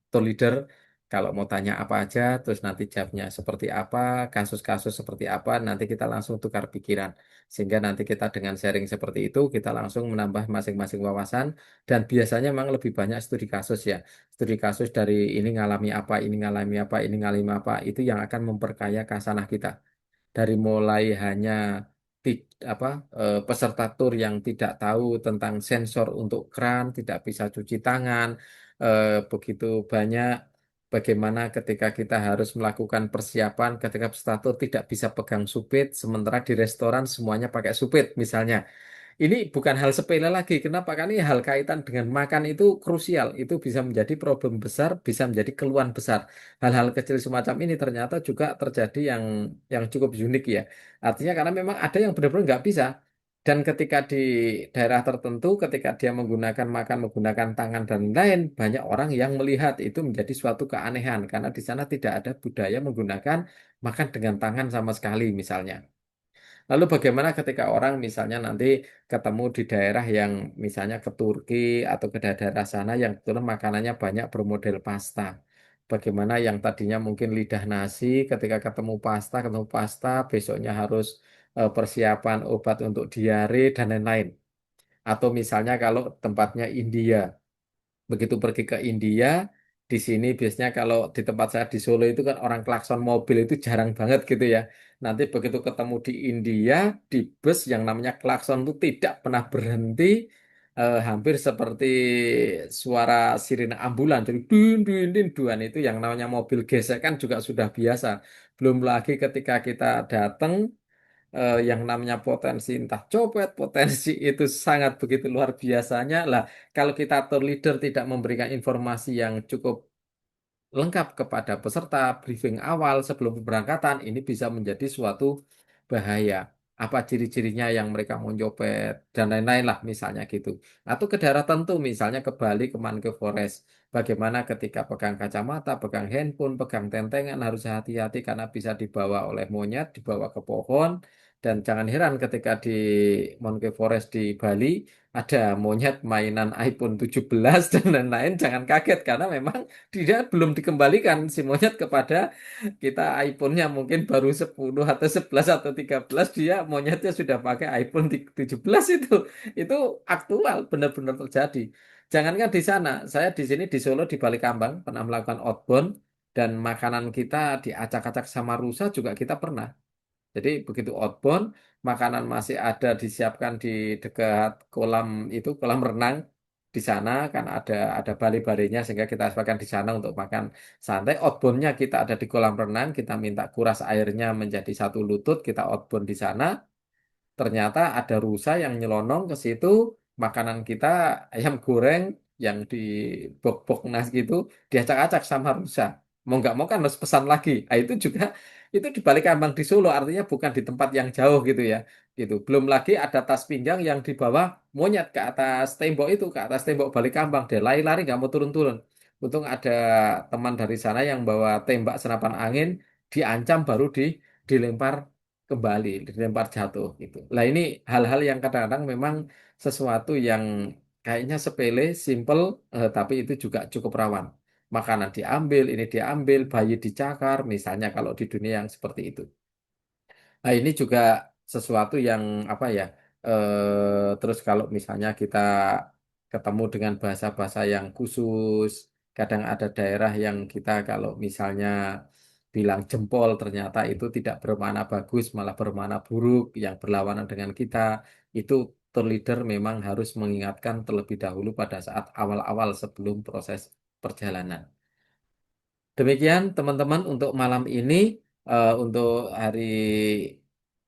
tour leader Kalau mau tanya apa aja, terus nanti jawabnya seperti apa, kasus-kasus seperti apa, nanti kita langsung tukar pikiran. Sehingga nanti kita dengan sharing seperti itu, kita langsung menambah masing-masing wawasan. Dan biasanya memang lebih banyak studi kasus ya. Studi kasus dari ini ngalami apa, ini ngalami apa, ini ngalami apa, itu yang akan memperkaya khasanah kita dari mulai hanya apa peserta tur yang tidak tahu tentang sensor untuk kran, tidak bisa cuci tangan, begitu banyak bagaimana ketika kita harus melakukan persiapan ketika peserta tur tidak bisa pegang supit, sementara di restoran semuanya pakai supit misalnya. Ini bukan hal sepele lagi. Kenapa? Karena ini hal kaitan dengan makan itu krusial. Itu bisa menjadi problem besar, bisa menjadi keluhan besar. Hal-hal kecil semacam ini ternyata juga terjadi yang cukup unik ya. Artinya karena memang ada yang benar-benar nggak bisa. Dan ketika di daerah tertentu, ketika dia menggunakan makan, menggunakan tangan dan lain, banyak orang yang melihat itu menjadi suatu keanehan. Karena di sana tidak ada budaya menggunakan makan dengan tangan sama sekali misalnya. Lalu bagaimana ketika orang misalnya nanti ketemu di daerah yang misalnya ke Turki atau ke daerah sana yang kebetulan makanannya banyak bermodel pasta. Bagaimana yang tadinya mungkin lidah nasi ketika ketemu pasta besoknya harus persiapan obat untuk diare dan lain-lain. Atau misalnya kalau tempatnya India. Begitu pergi ke India, di sini biasanya kalau di tempat saya di Solo itu kan orang klakson mobil itu jarang banget gitu ya. Nanti begitu ketemu di India, di bus yang namanya klakson itu tidak pernah berhenti, hampir seperti suara sirine ambulans. Jadi dun dun dun duan itu yang namanya mobil gesek kan juga sudah biasa. Belum lagi ketika kita datang yang namanya potensi entah copet, potensi itu sangat begitu luar biasanya. Lah, kalau kita tour leader tidak memberikan informasi yang cukup lengkap kepada peserta briefing awal sebelum keberangkatan, ini bisa menjadi suatu bahaya. Apa ciri-cirinya yang mereka mau nyopet dan lain-lain lah misalnya gitu. Atau ke daerah tentu misalnya ke Bali, ke Mangrove Forest. Bagaimana ketika pegang kacamata, pegang handphone, pegang tentengan harus hati-hati karena bisa dibawa oleh monyet, dibawa ke pohon. Dan jangan heran ketika di Mangrove Forest di Bali ada monyet mainan iPhone 17 dan lain-lain. Jangan kaget karena memang dia belum dikembalikan si monyet kepada kita. iPhone-nya mungkin baru 10 atau 11 atau 13, dia monyetnya sudah pakai iPhone 17 itu. Itu aktual, benar-benar terjadi. Jangankan di sana, saya di sini di Solo di Balikambang pernah melakukan outbound dan makanan kita diacak-acak sama rusa juga kita pernah. Jadi begitu outbound, makanan masih ada disiapkan di dekat kolam itu, kolam renang di sana kan ada bali-balinya sehingga kita sepakan di sana untuk makan santai. Outboundnya kita ada di kolam renang, kita minta kuras airnya menjadi 1 lutut, kita outbound di sana. Ternyata ada rusa yang nyelonong ke situ, makanan kita ayam goreng yang di bok-bok nasi gitu diacak-acak sama rusa. Mau nggak mau kan harus pesan lagi. Nah, itu juga itu di balik kambang di Solo, artinya bukan di tempat yang jauh gitu ya. Gitu. Belum lagi ada tas pinggang yang dibawa monyet ke atas tembok itu, ke atas tembok balik kambang. Dia lari-lari nggak mau turun-turun. Untung ada teman dari sana yang bawa tembak senapan angin, diancam baru dilempar kembali, dilempar jatuh gitu. Lah ini hal-hal yang kadang-kadang memang sesuatu yang kayaknya sepele, simple, tapi itu juga cukup rawan. Makanan diambil, ini diambil, bayi dicakar, misalnya kalau di dunia yang seperti itu. Nah ini juga sesuatu yang apa ya? Terus kalau misalnya kita ketemu dengan bahasa-bahasa yang khusus, kadang ada daerah yang kita kalau misalnya bilang jempol ternyata itu tidak bermakna bagus, malah bermakna buruk yang berlawanan dengan kita. Itu tour leader memang harus mengingatkan terlebih dahulu pada saat awal-awal sebelum proses perjalanan. Demikian teman-teman untuk malam ini, untuk hari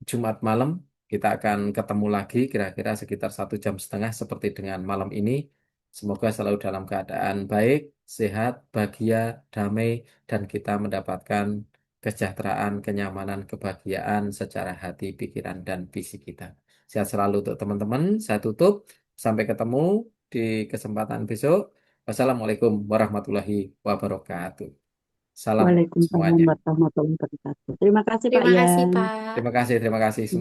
Jumat malam kita akan ketemu lagi kira-kira sekitar 1 jam setengah seperti dengan malam ini. Semoga selalu dalam keadaan baik, sehat, bahagia, damai, dan kita mendapatkan kesejahteraan, kenyamanan, kebahagiaan secara hati, pikiran, dan fisik kita. Sehat selalu untuk teman-teman. Saya tutup. Sampai ketemu di kesempatan besok. Wassalamualaikum warahmatullahi wabarakatuh. Salam Waalaikumsalam semuanya. warahmatullahi wabarakatuh. Terima kasih Pak Terima kasih, Yan. Pak. Terima kasih semua.